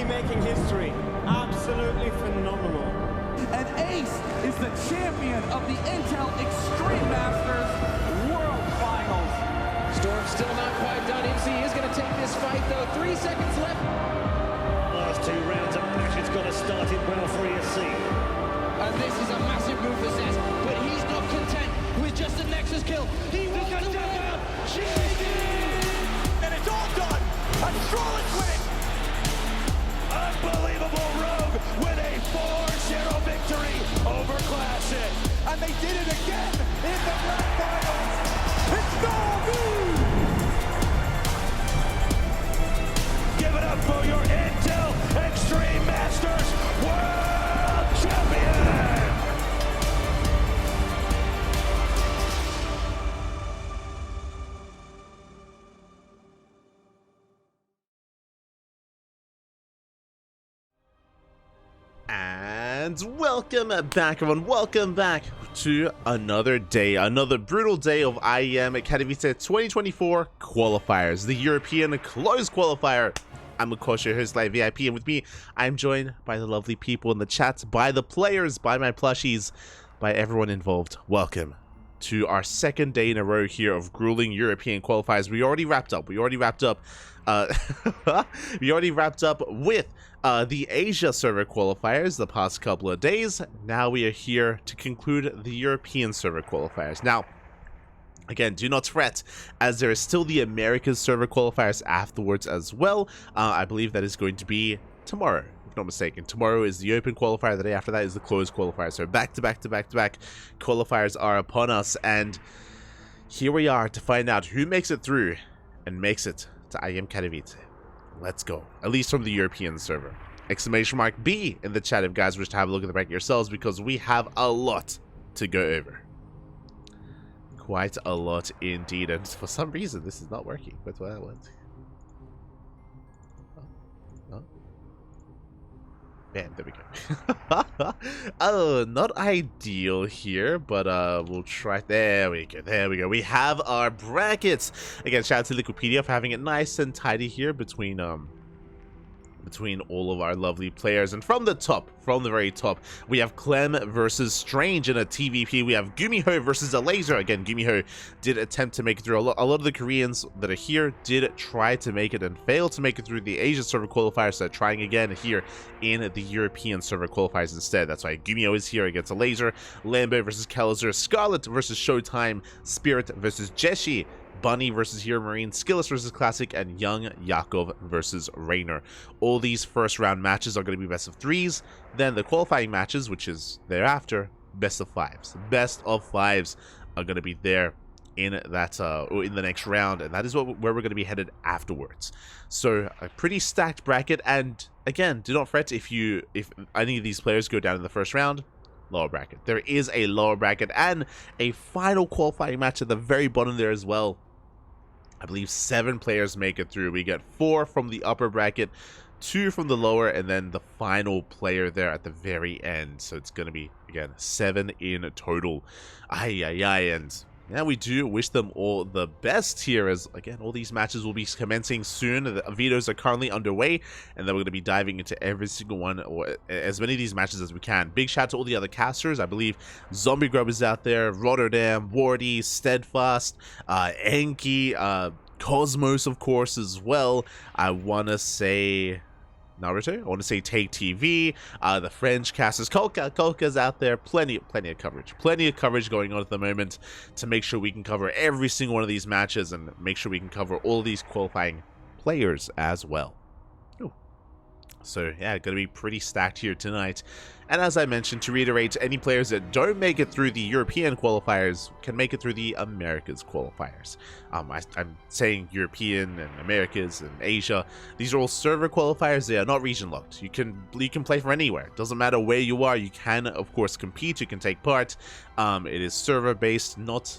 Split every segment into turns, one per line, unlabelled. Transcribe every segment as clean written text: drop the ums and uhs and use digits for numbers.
Making history. Absolutely phenomenal.
And Ace is the champion of the Intel Extreme Masters World Finals.
Storm's still not quite done. MC is going to take this fight, though. 3 seconds left.
Last 2 rounds of matches got to start it well for ESC.
And this is a massive move for Zest, but he's not content with just a Nexus kill. He wants to win.
And it's all done. And Scarlett winning.
Unbelievable Rogue with a 4-0 victory over Classic.
And they did it again in the grand finals. It's Gold!
Give it up for your Intel Extreme Masters World Champion!
And welcome back, everyone. Welcome back to another day, another brutal day of IEM Katowice 2024 qualifiers, the European Closed Qualifier. I'm Makosha, here's Live VIP, and with me, I'm joined by the lovely people in the chat, by the players, by my plushies, by everyone involved. Welcome to our second day in a row here of grueling European qualifiers. We already wrapped up. We already wrapped up with the Asia server qualifiers the past couple of days. Now we are here to conclude the European server qualifiers. Now, again, do not fret, as there is still the Americas server qualifiers afterwards as well. I believe that is going to be tomorrow, if not mistaken. Tomorrow is the open qualifier. The day after that is the closed qualifier. So back to back qualifiers are upon us, and here we are to find out who makes it through and makes it to IEM Katowice. Let's go. At least from the European server. Exclamation mark B in the chat if guys wish to have a look at the bracket yourselves, because we have a lot to go over. Quite a lot indeed, and for some reason this is not working. But what? Oh. Bam, there we go. Oh, not ideal here, but we'll try. There we go. We have our brackets. Again, shout out to Wikipedia for having it nice and tidy here between all of our lovely players. And from the very top, we have Clem versus Strange in a TVP. We have Gumiho versus a Laser. Again, Gumiho did attempt to make it through. A lot of the Koreans that are here did try to make it and failed to make it through the Asia server qualifiers, so they're trying again here in the European server qualifiers instead. That's why Gumiho is here against a Laser. Lambo versus Kalizer. Scarlett versus ShoWTimE. Spirit versus Jeshi. Bunny versus Hero Marine, Skillless versus Classic, and Young Yakov versus Raynor. All these first round matches are going to be best of threes. Then the qualifying matches, which is thereafter, best of fives. Best of fives are going to be there in that or in the next round, and that is where we're going to be headed afterwards. So a pretty stacked bracket, and again, do not fret if any of these players go down in the first round. Lower bracket. There is a lower bracket and a final qualifying match at the very bottom there as well. I believe 7 players make it through. We get 4 from the upper bracket, 2 from the lower, and then the final player there at the very end. So it's going to be, again, 7 in total. And yeah, we do wish them all the best here, as, again, all these matches will be commencing soon. The vetoes are currently underway, and then we're going to be diving into every single one, or as many of these matches as we can. Big shout out to all the other casters. I believe Zombie Grub is out there, Rotterdam, Wardy, Steadfast, Enki, Cosmos, of course, as well. I want to say Naruto. I want to say Take TV, the French casters, Kolka's out there. Plenty of coverage going on at the moment to make sure we can cover every single one of these matches and make sure we can cover all these qualifying players as well. Ooh. So yeah, going to be pretty stacked here tonight. And as I mentioned, to reiterate, any players that don't make it through the European qualifiers can make it through the Americas qualifiers. I'm saying European and Americas and Asia. These are all server qualifiers. They are not region locked. You can play from anywhere. It doesn't matter where you are. You can, of course, compete. You can take part. It is server based, not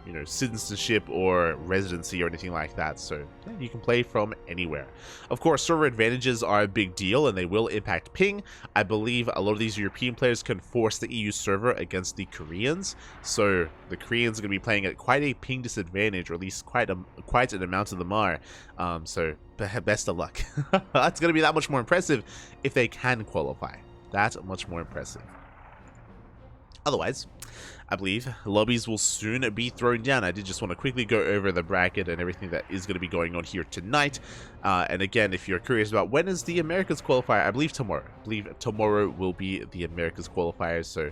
you know, citizenship or residency or anything like that. So yeah, you can play from anywhere. Of course, server advantages are a big deal and they will impact ping. I believe a lot of these European players can force the EU server against the Koreans. So the Koreans are going to be playing at quite a ping disadvantage, or at least quite an amount of them are. So best of luck. It's going to be that much more impressive if they can qualify. That much more impressive. Otherwise, I believe lobbies will soon be thrown down. I did just want to quickly go over the bracket and everything that is going to be going on here tonight. And again, if you're curious about when is the Americas qualifier, I believe tomorrow. I believe tomorrow will be the Americas qualifier. So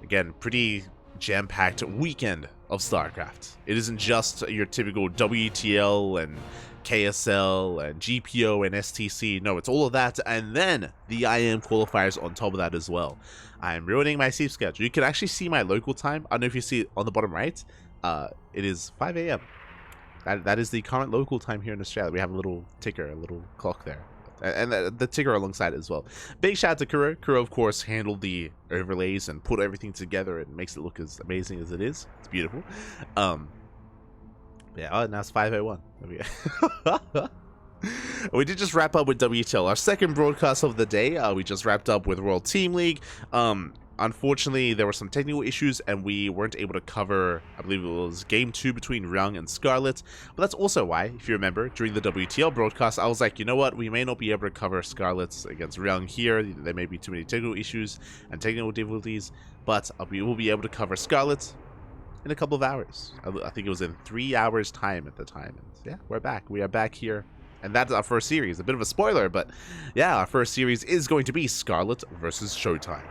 again, pretty jam-packed weekend of StarCraft. It isn't just your typical WTL and KSL and GPO and STC. No, it's all of that, and then the IEM qualifiers on top of that as well. I'm ruining my sleep schedule. You can actually see my local time. I don't know if you see it on the bottom right. It is 5 a.m. That is the current local time here in Australia. We have a little ticker, a little clock there. And the ticker alongside it as well. Big shout out to Kuro. Kuro, of course, handled the overlays and put everything together and makes it look as amazing as it is. It's beautiful. Yeah, oh, now it's 5:01. We did just wrap up with WTL, our second broadcast of the day. We just wrapped up with World Team League. Unfortunately, there were some technical issues and we weren't able to cover, I believe it was Game 2 between Ryung and Scarlett. But that's also why, if you remember, during the WTL broadcast, I was like, you know what, we may not be able to cover Scarlett against Ryung here. There may be too many technical issues and technical difficulties, but we will be able to cover Scarlett in a couple of hours. I think it was in 3 hours time at the time. And yeah, we're back. We are back here. And that's our first series. A bit of a spoiler, but yeah, our first series is going to be Scarlett versus ShoWTimE.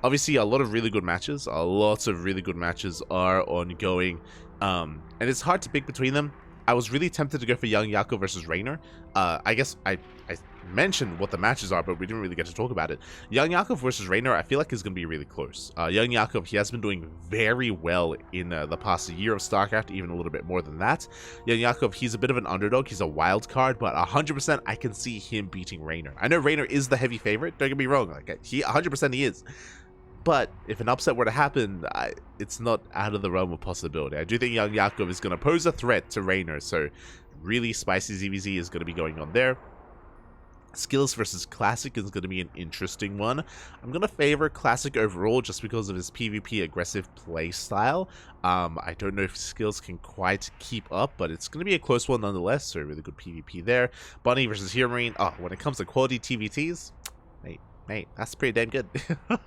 Obviously, a lot of really good matches. Lots of really good matches are ongoing. And it's hard to pick between them. I was really tempted to go for Young Yako versus Raynor. I guess I mentioned what the matches are, but we didn't really get to talk about it. Young Yakov versus Raynor, I feel like is going to be really close. Young Yakov, he has been doing very well in the past year of StarCraft, even a little bit more than that. Young Yakov, he's a bit of an underdog. He's a wild card, but 100% I can see him beating Raynor. I know Raynor is the heavy favorite. Don't get me wrong. Like 100% he is. But if an upset were to happen, it's not out of the realm of possibility. I do think Young Yakov is going to pose a threat to Raynor, so really spicy ZvZ is going to be going on there. Skills versus Classic is going to be an interesting one. I'm going to favor Classic overall just because of his PvP aggressive play style. I don't know if Skills can quite keep up, but it's going to be a close one nonetheless, so really good PvP there. Bunny versus Hero Marine. Oh, when it comes to quality TVTs, mate, that's pretty damn good.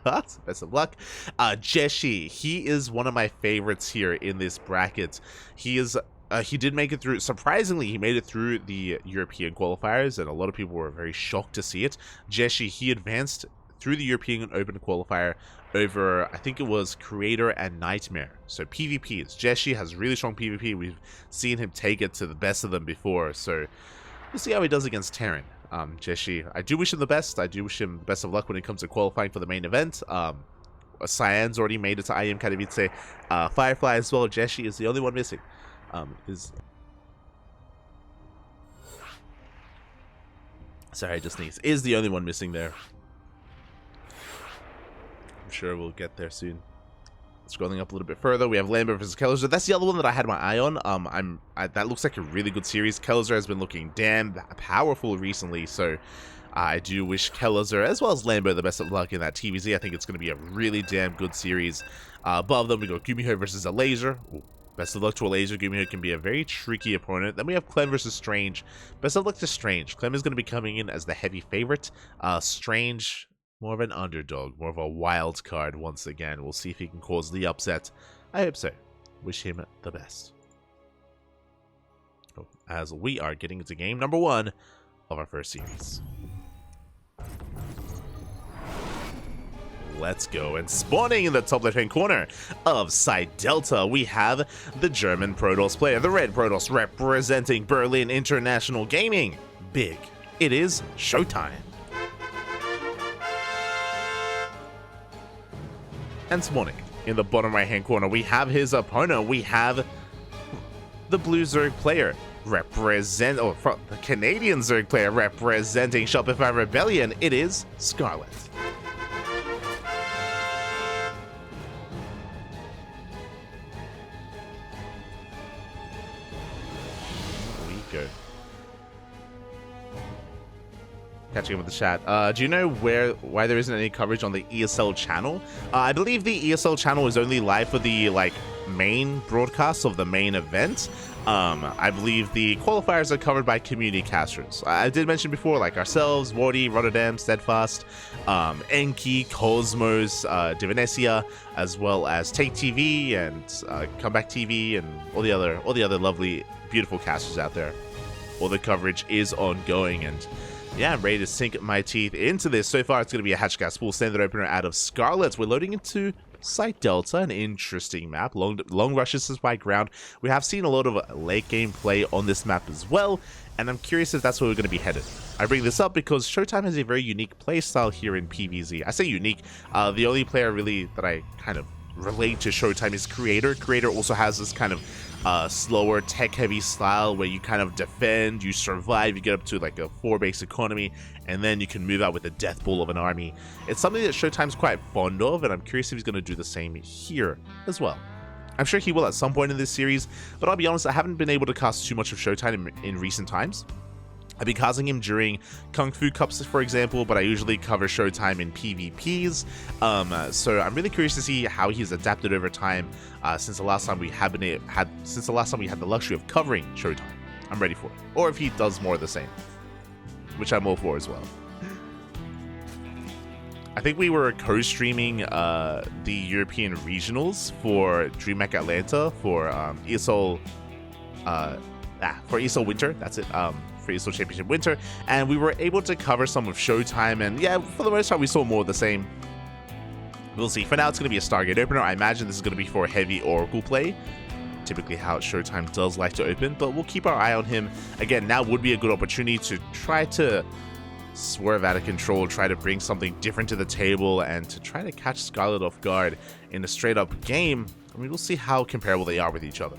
Best of luck. Jeshi, he is one of my favorites here in this bracket. He did make it through. Surprisingly, he made it through the European qualifiers, and a lot of people were very shocked to see it. Jeshi, he advanced through the European Open qualifier over, I think it was Creator and Nightmare. So PvPs. Jeshi has really strong PvP. We've seen him take it to the best of them before, so we'll see how he does against Terran. Jeshi, I do wish him the best. I do wish him the best of luck when it comes to qualifying for the main event. Cyan's already made it to IEM Katowice. Firefly as well. Jeshi is the only one missing. Sorry, I just sneezed. Is the only one missing there. I'm sure we'll get there soon. Scrolling up a little bit further, we have Lambert versus Kelliser. That's the other one that I had my eye on. That looks like a really good series. Kelliser has been looking damn powerful recently, so I do wish Kelliser as well as Lambert the best of luck in that TVZ. I think it's going to be a really damn good series. Above them, we go Gumiho versus a Laser. Ooh. Best of luck to a Laser. Gumiho can be a very tricky opponent. Then we have Clem versus Strange. Best of luck to Strange. Clem is going to be coming in as the heavy favorite. Strange, more of an underdog, more of a wild card once again. We'll see if he can cause the upset. I hope so. Wish him the best. As we are getting into game number 1 of our first series. Let's go. And spawning in the top left-hand corner of Side Delta, we have the German Protoss player, the Red Protoss, representing Berlin International Gaming. Big. It is ShoWTimE. And spawning in the bottom right-hand corner, we have his opponent. We have the Blue Zerg player, the Canadian Zerg player representing Shopify Rebellion. It is Scarlett. go. Catching up with the chat. Do you know why there isn't any coverage on the ESL channel? I believe the ESL channel is only live for the main broadcast of the main event. I believe the qualifiers are covered by community casters. I did mention before, like ourselves, Wardy, Rotterdam, Steadfast, Enki, Cosmos, Divinesia, as well as Take TV and Comeback TV and all the other lovely, beautiful casters out there. All the coverage is ongoing, and yeah, I'm ready to sink my teeth into this. So far, it's going to be a Hatchgas full standard opener out of Scarlett. We're loading into Site Delta, an interesting map. Long rushes by ground. We have seen a lot of late game play on this map as well, and I'm curious if that's where we're going to be headed. I bring this up because ShoWTimE has a very unique playstyle here in PvZ. I say unique. The only player really that I kind of relate to ShoWTimE is Creator. Creator also has this kind of slower tech-heavy style where you kind of defend, you survive, you get up to like a 4-base economy, and then you can move out with the death ball of an army. It's something that ShoWTimE's quite fond of, and I'm curious if he's going to do the same here as well. I'm sure he will at some point in this series, but I'll be honest, I haven't been able to cast too much of ShoWTimE in recent times. I've been casting him during Kung Fu Cups, for example, but I usually cover ShoWTimE in PvPs. So I'm really curious to see how he's adapted over time since the last time we had the luxury of covering ShoWTimE. I'm ready for it. Or if he does more of the same, which I'm all for as well. I think we were co-streaming the European regionals for DreamHack Atlanta for ESL Winter. That's it. For ESL Championship Winter, and we were able to cover some of ShoWTimE, and yeah, for the most part we saw more of the same. We'll see. For now, it's going to be a Stargate opener. I imagine this is going to be for heavy Oracle play, typically how ShoWTimE does like to open, but we'll keep our eye on him. Again, now would be a good opportunity to try to swerve out of control, try to bring something different to the table, and to try to catch Scarlett off guard in a straight-up game. I mean, we'll see how comparable they are with each other.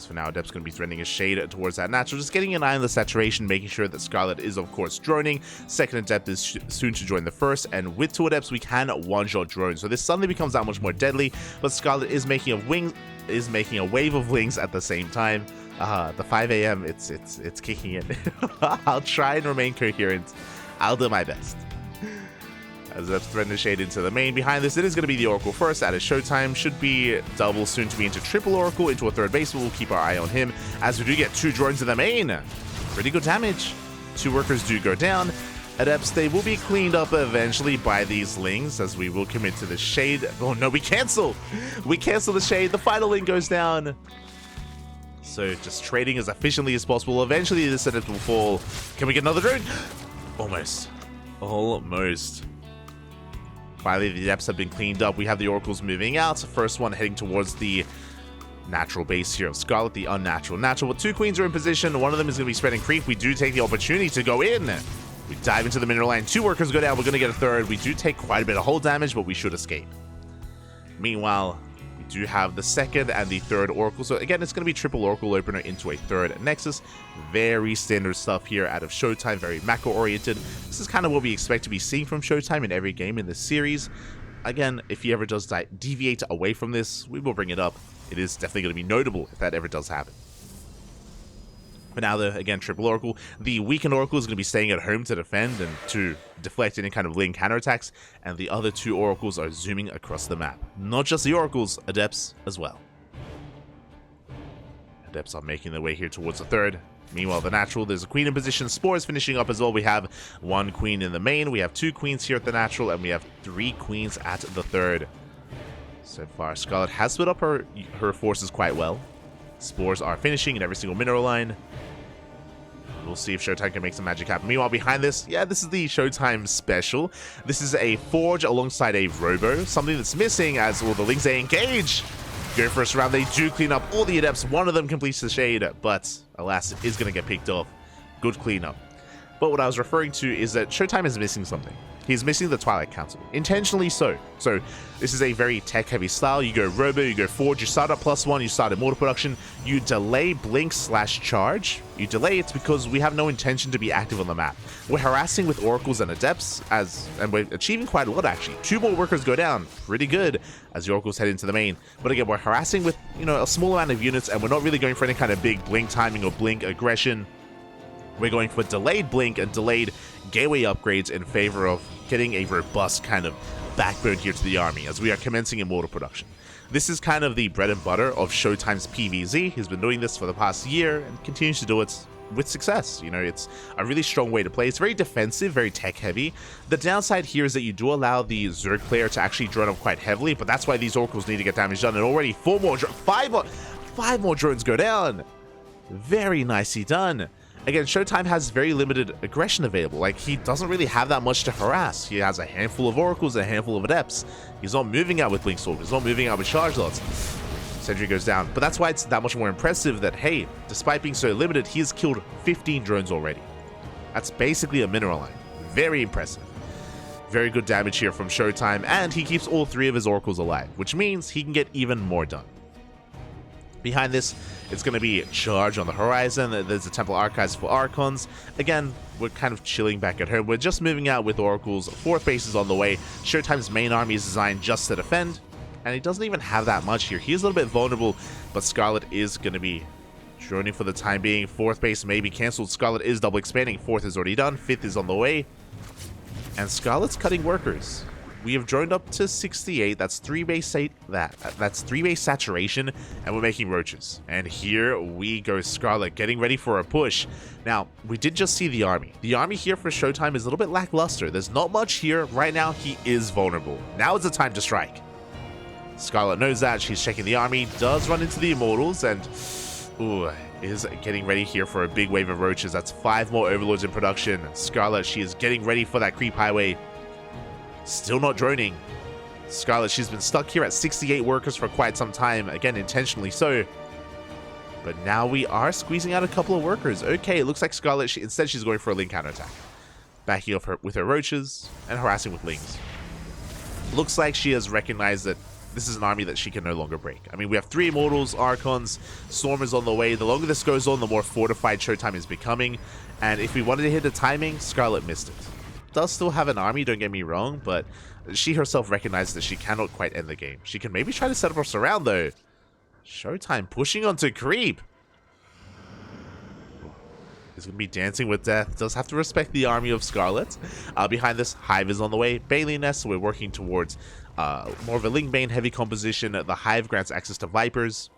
For now, Adept's going to be threatening a shade towards that natural, just getting an eye on the saturation, making sure that Scarlett is, of course, droning. Second Adept is soon to join the first, and with 2 Adepts, we can one-shot drone. So this suddenly becomes that much more deadly, but Scarlett is making a wave of wings at the same time. The 5 a.m., it's kicking in. I'll try and remain coherent. I'll do my best. As Adepts threaten to shade into the main. Behind this, it is going to be the Oracle first. Out of ShoWTimE, should be double, soon to be into triple Oracle, into a 3rd base. We'll keep our eye on him, as we do get 2 drones in the main. Pretty good damage. 2 workers do go down. Adepts, they will be cleaned up eventually by these lings, as we will commit to the shade. Oh no, we cancel! We cancel the shade. The final ling goes down. So just trading as efficiently as possible. Eventually, this Adept will fall. Can we get another drone? Almost. Almost. Finally, the Adepts have been cleaned up. We have the Oracles moving out. First one heading towards the natural base here of Scarlett, the unnatural. Natural, but 2 queens are in position. One of them is going to be spreading creep. We do take the opportunity to go in. We dive into the mineral line. 2 workers go down. We're going to get a 3rd. We do take quite a bit of hull damage, but we should escape. Meanwhile, we do have the 2nd and the 3rd Oracle. So again, it's going to be triple Oracle opener into a 3rd Nexus. Very standard stuff here out of ShoWTimE, very macro-oriented. This is kind of what we expect to be seeing from ShoWTimE in every game in this series. Again, if he ever does deviate away from this, we will bring it up. It is definitely going to be notable if that ever does happen. For now, though, again, triple Oracle. The weakened Oracle is going to be staying at home to defend and to deflect any kind of ling counterattacks, and the other 2 Oracles are zooming across the map. Not just the Oracles, Adepts as well. Adepts are making their way here towards the 3rd. Meanwhile, the natural, there's a queen in position. Spores finishing up as well. We have 1 queen in the main. We have 2 queens here at the natural, and we have 3 queens at the 3rd. So far, Scarlett has split up her forces quite well. Spores are finishing in every single mineral line. We'll see if ShoWTimE can make some magic happen. Meanwhile, behind this, yeah, this is the ShoWTimE special. This is a Forge alongside a Robo. Something that's missing as all the lings, they engage. Go first round, they do clean up all the Adepts. One of them completes the shade, but alas, it is going to get picked off. Good cleanup. But what I was referring to is that ShoWTimE is missing something. He's missing the Twilight Council, intentionally so. So this is a very tech-heavy style. You go Robo, you go Forge, you start at +1, you start Immortal Production, you delay Blink/Charge. You delay it because we have no intention to be active on the map. We're harassing with Oracles and Adepts, and we're achieving quite a lot actually. 2 more workers go down, pretty good, as the Oracles head into the main. But again, we're harassing with, you know, a small amount of units, and we're not really going for any kind of big Blink timing or Blink aggression. We're going for delayed Blink and delayed gateway upgrades in favor of getting a robust kind of backbone here to the army as we are commencing Immortal Production. This is kind of the bread and butter of ShoWTimE's PvZ. He's been doing this for the past year and continues to do it with success. You know, it's a really strong way to play. It's very defensive, very tech heavy. The downside here is that you do allow the Zerg player to actually drone up quite heavily, but that's why these Oracles need to get damage done. And already 5 more drones go down. Very nicely done. Again, ShoWTimE has very limited aggression available. Like, he doesn't really have that much to harass. He has a handful of Oracles, a handful of Adepts. He's not moving out with Blink Sword. He's not moving out with Charge Lots. Sentry goes down. But that's why it's that much more impressive that, hey, despite being so limited, he has killed 15 drones already. That's basically a mineral line. Very impressive. Very good damage here from ShoWTimE, and he keeps all 3 of his Oracles alive, which means he can get even more done. Behind this, it's going to be Charge on the horizon. There's the Temple Archives for Archons. Again, we're kind of chilling back at home. We're just moving out with Oracles. 4th base is on the way. ShoWTimE's main army is designed just to defend, and he doesn't even have that much here. He's a little bit vulnerable, but Scarlett is going to be droning for the time being. 4th base may be cancelled. Scarlett is double expanding. 4th is already done. 5th is on the way. And Scarlett's cutting workers. We have droned up to 68. That's 3 base that's 3 base saturation, and we're making roaches. And here we go, Scarlett getting ready for a push. Now, we did just see the army. The army here for ShoWTimE is a little bit lackluster. There's not much here. Right now, he is vulnerable. Now is the time to strike. Scarlett knows that. She's checking the army, does run into the Immortals, and is getting ready here for a big wave of roaches. That's 5 more Overlords in production. Scarlett, she is getting ready for that creep highway. Still not droning. Scarlett, she's been stuck here at 68 workers for quite some time. Again, intentionally so. But now we are squeezing out a couple of workers. Okay, it looks like Scarlett, instead she's going for a Link counterattack. Backing off with her roaches and harassing with Lings. Looks like she has recognized that this is an army that she can no longer break. I mean, we have 3 Immortals, Archons, Stormers on the way. The longer this goes on, the more fortified ShoWTimE is becoming. And if we wanted to hit the timing, Scarlett missed it. Does still have an army, don't get me wrong, but she herself recognizes that she cannot quite end the game. She can maybe try to set up a surround though. ShoWTimE pushing onto creep. He's going to be dancing with death. Does have to respect the army of Scarlett. Behind this, Hive is on the way. Bailey Nest, we're working towards more of a Lingbane heavy composition. The Hive grants access to Vipers.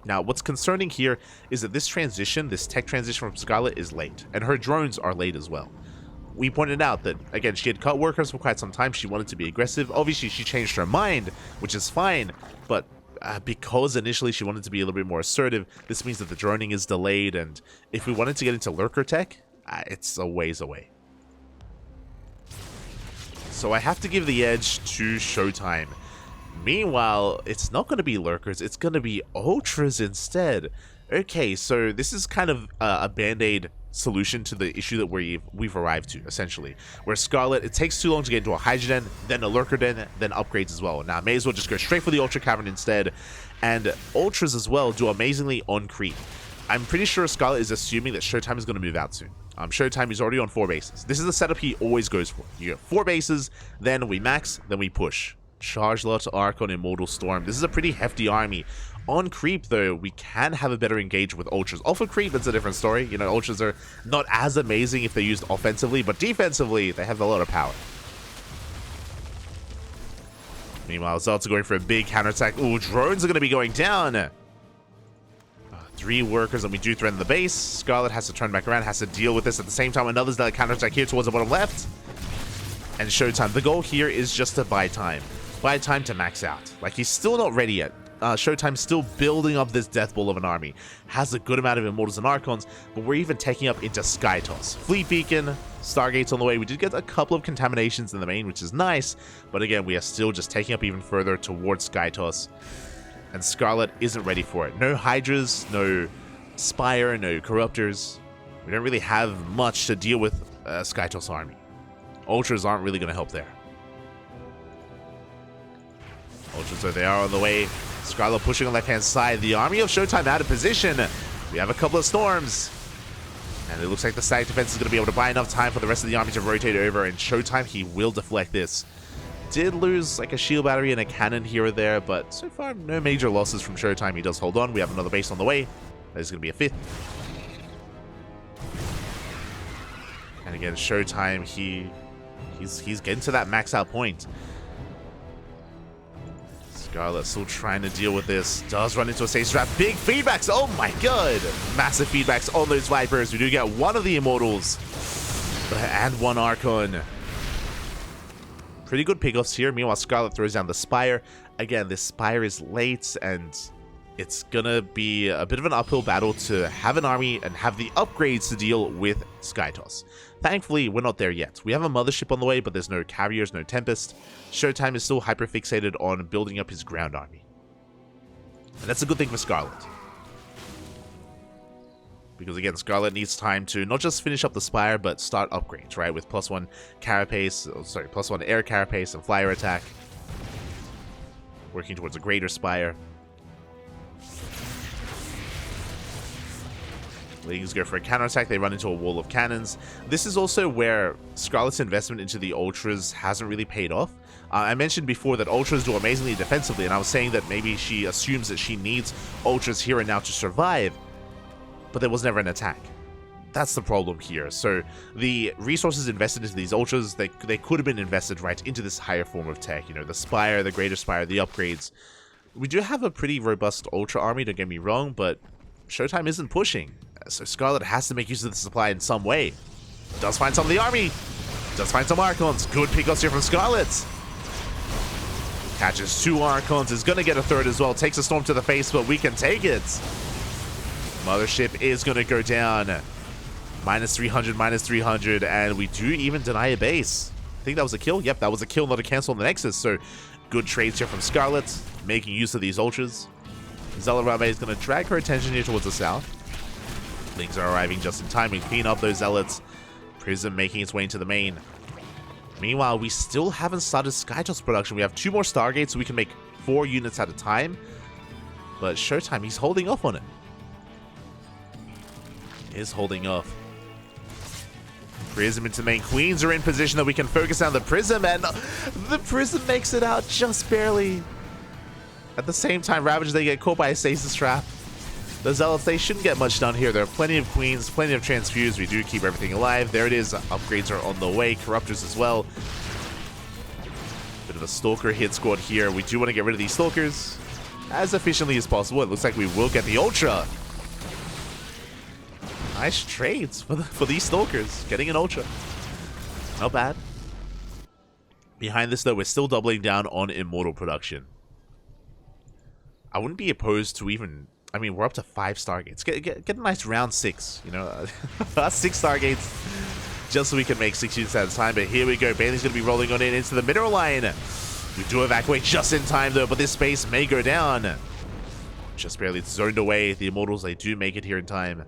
Now, what's concerning here is that this transition, this tech transition from Scarlett is late, and her drones are late as well. We pointed out that, again, she had cut workers for quite some time. She wanted to be aggressive. Obviously, she changed her mind, which is fine. But because initially she wanted to be a little bit more assertive, this means that the droning is delayed. And if we wanted to get into lurker tech, it's a ways away. So I have to give the edge to ShoWTimE. Meanwhile, it's not going to be lurkers. It's going to be ultras instead. Okay, so this is kind of a band-aid solution to the issue that we've arrived to, essentially. Where Scarlett, it takes too long to get into a Hydra Den, then a Lurker Den, then upgrades as well. Now, I may as well just go straight for the Ultra Cavern instead. And Ultras as well do amazingly on creep. I'm pretty sure Scarlett is assuming that ShoWTimE is going to move out soon. ShoWTimE is already on 4 bases. This is the setup he always goes for. You get 4 bases, then we max, then we push. Charge Lot, Archon, Immortal, Storm. This is a pretty hefty army. On creep, though, we can have a better engage with Ultras. Off of creep, it's a different story. You know, Ultras are not as amazing if they're used offensively, but defensively, they have a lot of power. Meanwhile, Zelt's going for a big counterattack. Ooh, drones are going to be going down. 3 workers, and we do threaten the base. Scarlett has to turn back around, has to deal with this at the same time. Another counterattack here towards the bottom left. And ShoWTimE. The goal here is just to buy time. Buy time to max out. Like, he's still not ready yet. ShoWTimE's still building up this death ball of an army. Has a good amount of Immortals and Archons, but we're even taking up into Sky Toss. Fleet Beacon, Stargate's on the way. We did get a couple of contaminations in the main, which is nice, but again, we are still just taking up even further towards Sky Toss. And Scarlett isn't ready for it. No Hydras, no Spire, no Corruptors. We don't really have much to deal with Sky Toss army. Ultras aren't really going to help there. Ultras, though, they are on the way. Scarlett pushing on the left-hand side. The army of ShoWTimE out of position. We have a couple of storms. And it looks like the static defense is going to be able to buy enough time for the rest of the army to rotate over. And ShoWTimE, he will deflect this. Did lose like a shield battery and a cannon here or there, but so far no major losses from ShoWTimE. He does hold on. We have another base on the way. There's going to be a 5th. And again, ShoWTimE, he's getting to that max out point. Scarlett still trying to deal with this. Does run into a stasis trap. Big feedbacks. Oh my god. Massive feedbacks on those Vipers. We do get one of the Immortals. And one Archon. Pretty good pickoffs here. Meanwhile, Scarlett throws down the Spire. Again, this Spire is late, and it's gonna be a bit of an uphill battle to have an army and have the upgrades to deal with Skytoss. Thankfully, we're not there yet. We have a mothership on the way, but there's no carriers, no Tempest. ShoWTimE is still hyper-fixated on building up his ground army. And that's a good thing for Scarlett. Because again, Scarlett needs time to not just finish up the Spire, but start upgrades, right? With +1 carapace, +1 air carapace and flyer attack. Working towards a greater Spire. Lings go for a counterattack, they run into a wall of cannons. This is also where Scarlett's investment into the Ultras hasn't really paid off. I mentioned before that Ultras do amazingly defensively, and I was saying that maybe she assumes that she needs Ultras here and now to survive, but there was never an attack. That's the problem here. So the resources invested into these Ultras, they could have been invested right into this higher form of tech. You know, the Spire, the Greater Spire, the upgrades. We do have a pretty robust Ultra army, don't get me wrong, but ShoWTimE isn't pushing. So Scarlett has to make use of the supply in some way. Does find some of the army. Does find some Archons. Good pickups here from Scarlett. Catches 2 Archons. Is going to get a 3rd as well. Takes a storm to the face, but we can take it. Mothership is going to go down. -300, -300. And we do even deny a base. I think that was a kill. Yep, that was a kill, not a cancel on the Nexus. So good trades here from Scarlett. Making use of these Ultras. Zealot is going to drag her attention here towards the south. Lings are arriving just in time. We clean up those Zealots. Prism making its way into the main. Meanwhile, we still haven't started Skytoss production. We have 2 more Stargates, so we can make 4 units at a time. But ShoWTimE, he's holding off on it. Is holding off. Prism into main. Queens are in position that we can focus on the Prism, and the Prism makes it out just barely. At the same time, Ravagers, they get caught by a stasis trap. The Zealots, they shouldn't get much done here. There are plenty of Queens, plenty of Transfuse. We do keep everything alive. There it is. Upgrades are on the way. Corruptors as well. Bit of a Stalker hit squad here. We do want to get rid of these Stalkers as efficiently as possible. It looks like we will get the Ultra. Nice trades for these Stalkers. Getting an Ultra. Not bad. Behind this, though, we're still doubling down on Immortal production. I wouldn't be opposed to even... I mean, we're up to 5 Stargates. Get a nice round 6, you know? 6 Stargates, just so we can make 6 units at a time. But here we go. Bailey's going to be rolling on in into the mineral line. We do evacuate just in time, though, but this base may go down. Just barely zoned away. The Immortals, they do make it here in time.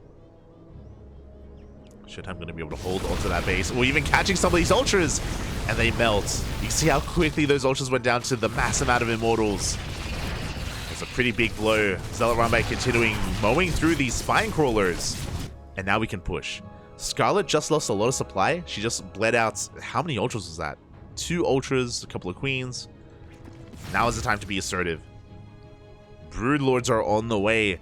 ShoWTimE going to be able to hold onto that base. Or even catching some of these Ultras, and they melt. You can see how quickly those Ultras went down to the mass amount of Immortals. A pretty big blow. Zealot Rambai continuing mowing through these spine crawlers. And now we can push. Scarlett just lost a lot of supply. She just bled out. How many Ultras was that? 2 Ultras, a couple of Queens. Now is the time to be assertive. Broodlords are on the way.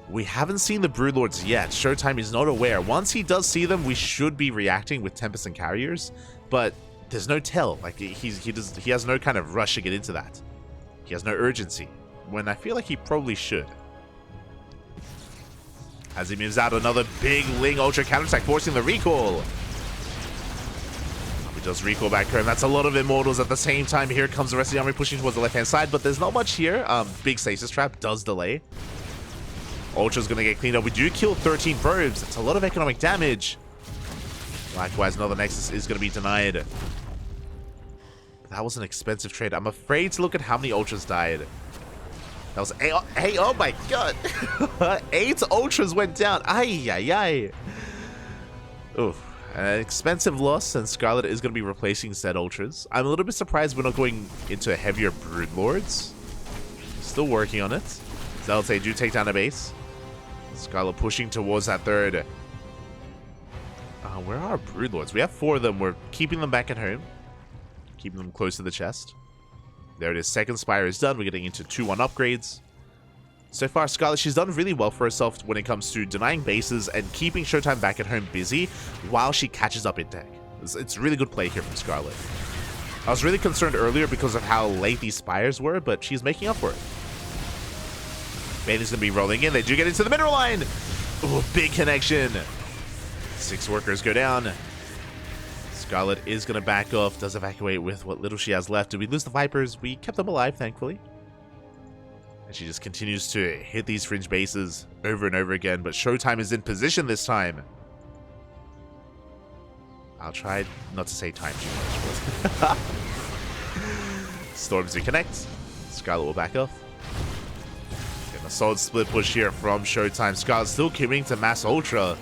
We haven't seen the Broodlords yet. ShoWTimE is not aware. Once he does see them, we should be reacting with Tempest and Carriers. But there's no tell. Like he has no kind of rush to get into that. He has no urgency. When I feel like he probably should. As he moves out, another big Ling Ultra counterattack, forcing the recall. He does recall back home. That's a lot of Immortals at the same time. Here comes the rest of the army pushing towards the left-hand side, but there's not much here. Big stasis trap does delay. Ultra's going to get cleaned up. We do kill 13 probes. That's a lot of economic damage. Likewise, another Nexus is going to be denied. That was an expensive trade. I'm afraid to look at how many Ultras died. That was 8, oh my god. 8 Ultras went down. Ay, ay, ay. Oof. An expensive loss, and Scarlett is going to be replacing said ultras. I'm a little bit surprised we're not going into heavier Broodlords. Still working on it. Zealotay do take down a base. Scarlett pushing towards that third. Where are our Broodlords? We have 4 of them. We're keeping them back at home. Keeping them close to the chest. There it is. Second Spire is done. We're getting into 2-1 upgrades. So far, Scarlett, she's done really well for herself when it comes to denying bases and keeping ShoWTimE back at home busy while she catches up in tech. It's really good play here from Scarlett. I was really concerned earlier because of how late these Spires were, but she's making up for it. Bailey's going to be rolling in. They do get into the mineral line. Ooh, big connection. 6 workers go down. Scarlett is going to back off, does evacuate with what little she has left. Did we lose the Vipers? We kept them alive, thankfully. And she just continues to hit these fringe bases over and over again, but ShoWTimE is in position this time. I'll try not to say time too much, but Storms to connect. Scarlett will back off. Getting a solid split push here from ShoWTimE. Scarlett still committing to Mass Ultra.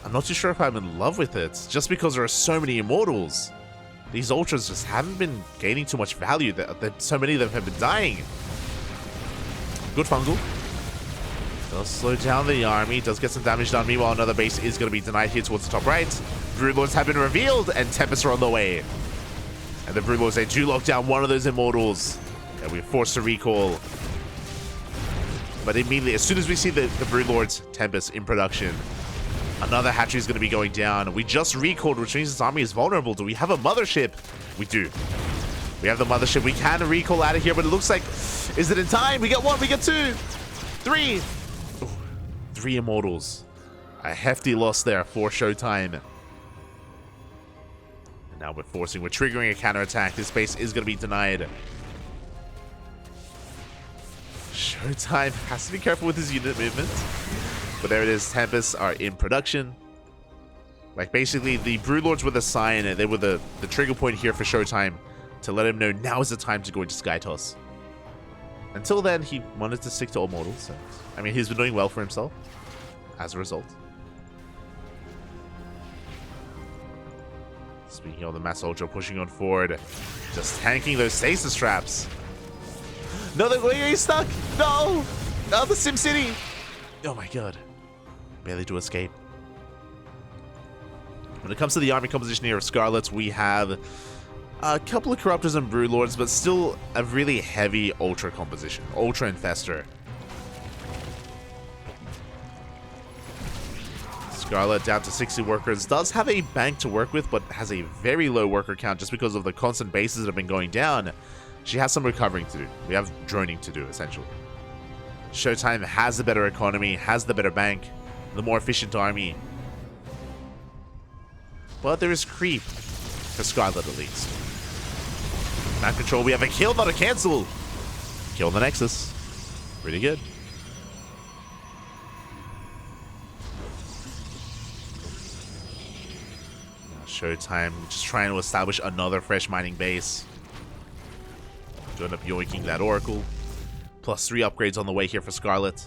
I'm not too sure if I'm in love with it, just because there are so many Immortals. These Ultras just haven't been gaining too much value. So many of them have been dying. Good fungal. Does slow down the army. Does get some damage done. Meanwhile, another base is going to be denied here towards the top right. Broodlords have been revealed, and Tempests are on the way. And the Broodlords, they do lock down one of those Immortals. And we're forced to recall. But immediately, as soon as we see the Broodlords, Tempests in production, another hatchery is going to be going down. We just recalled, which means this army is vulnerable. Do we have a mothership? We do. We have the mothership. We can recall out of here, but it looks like... Is it in time? We get 1, we get 2, 3. Ooh, 3 Immortals. A hefty loss there for ShoWTimE. And now we're triggering a counterattack. This base is going to be denied. ShoWTimE has to be careful with his unit movement. But there it is. Tempests are in production. Like, basically, the Broodlords were the sign. They were the trigger point here for ShoWTimE to let him know now is the time to go into Sky Toss. Until then, he wanted to stick to all mortals. So, I mean, he's been doing well for himself as a result. Speaking of the Mass Ultra, pushing on forward. Just tanking those stasis traps. No, he's stuck. No. No, the Sim City. Oh my god. Barely to escape. When it comes to the army composition here of Scarlett, we have a couple of Corruptors and Broodlords, but still a really heavy Ultra composition. Ultra Infestor. Scarlett down to 60 workers. Does have a bank to work with, but has a very low worker count just because of the constant bases that have been going down. She has some recovering to do. We have droning to do, essentially. ShoWTimE has the better economy, has the better bank, the more efficient army. But there is creep for Scarlett, at least. Map control, we have a kill, not a cancel. Kill the Nexus. Pretty good. Now ShoWTimE just trying to establish another fresh mining base. To end up yoinking that Oracle. Plus 3 upgrades on the way here for Scarlett.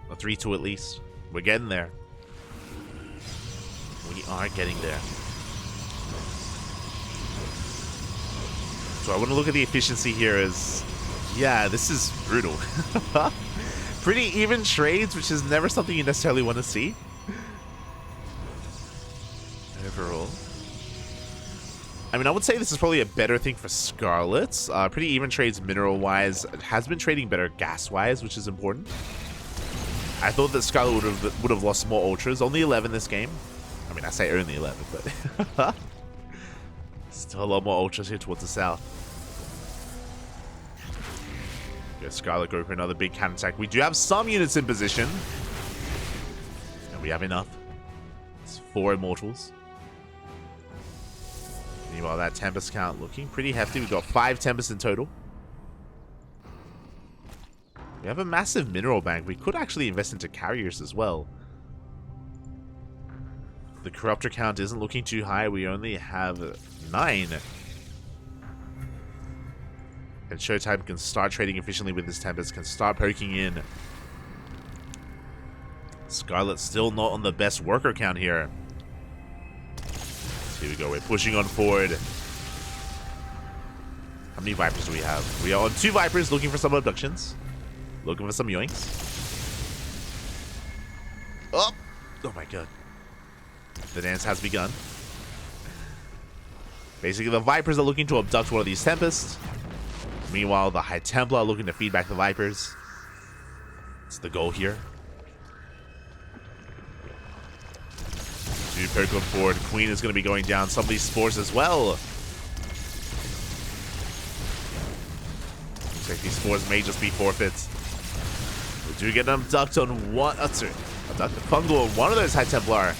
Or 3-2 at least. We're getting there. We are getting there. So I want to look at the efficiency here as, yeah, this is brutal. Pretty even trades, which is never something you necessarily want to see. Overall. I mean, I would say this is probably a better thing for Scarlett. Pretty even trades mineral-wise. It has been trading better gas-wise, which is important. I thought that Scarlett would have lost more Ultras. Only 11 this game. I mean, I say only 11, but... Still a lot more Ultras here towards the south. Scarlett go for another big counterattack. We do have some units in position. And we have enough. It's 4 Immortals. Meanwhile, that Tempest count looking pretty hefty. We've got 5 Tempests in total. We have a massive mineral bank. We could actually invest into carriers as well. The Corruptor count isn't looking too high. We only have 9. And ShoWTimE can start trading efficiently with this Tempest, can start poking in. Scarlett's still not on the best worker count here. Here we go. We're pushing on forward. How many Vipers do we have? We are on 2 Vipers looking for some abductions. Looking for some yoinks. Oh! Oh my god. The dance has begun. Basically, the Vipers are looking to abduct one of these Tempests. Meanwhile, the High Templar are looking to feed back the Vipers. It's the goal here. Dude, poke on forward. Queen is going to be going down. Some of these spores as well. Looks like these spores may just be forfeits. We do get an abduct on one. Sorry, abduct the fungal on one of those High Templar.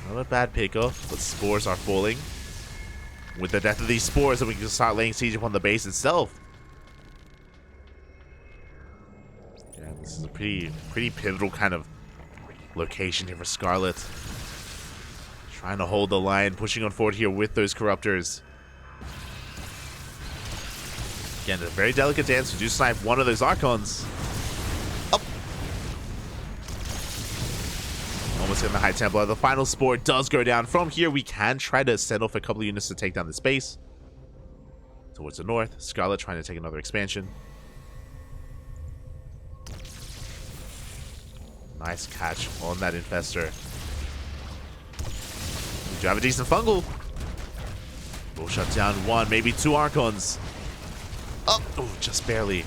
Not a bad pickoff, but spores are falling. With the death of these spores, then we can start laying siege upon the base itself. Yeah, this is a pretty pivotal kind of location here for Scarlett. Trying to hold the line, pushing on forward here with those Corruptors. Again, a very delicate dance. We do snipe one of those Archons. Up. Almost getting the High Templar. The final spore does go down. From here, we can try to send off a couple of units to take down this base. Towards the north, Scarlett trying to take another expansion. Nice catch on that Infestor. We do have a decent fungal. We'll shut down 1, maybe 2 Archons. Oh, just barely.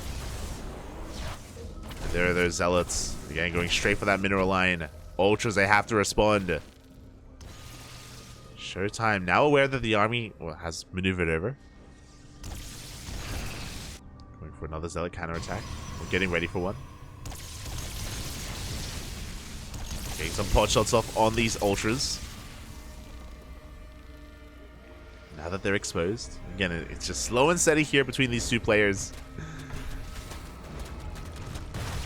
And there are those Zealots. Again, going straight for that mineral line. Ultras, they have to respond. ShoWTimE, now aware that the army has maneuvered over. Going for another Zealot counterattack. We're getting ready for one. Getting some pot shots off on these Ultras. Now that they're exposed. Again, it's just slow and steady here between these 2 players.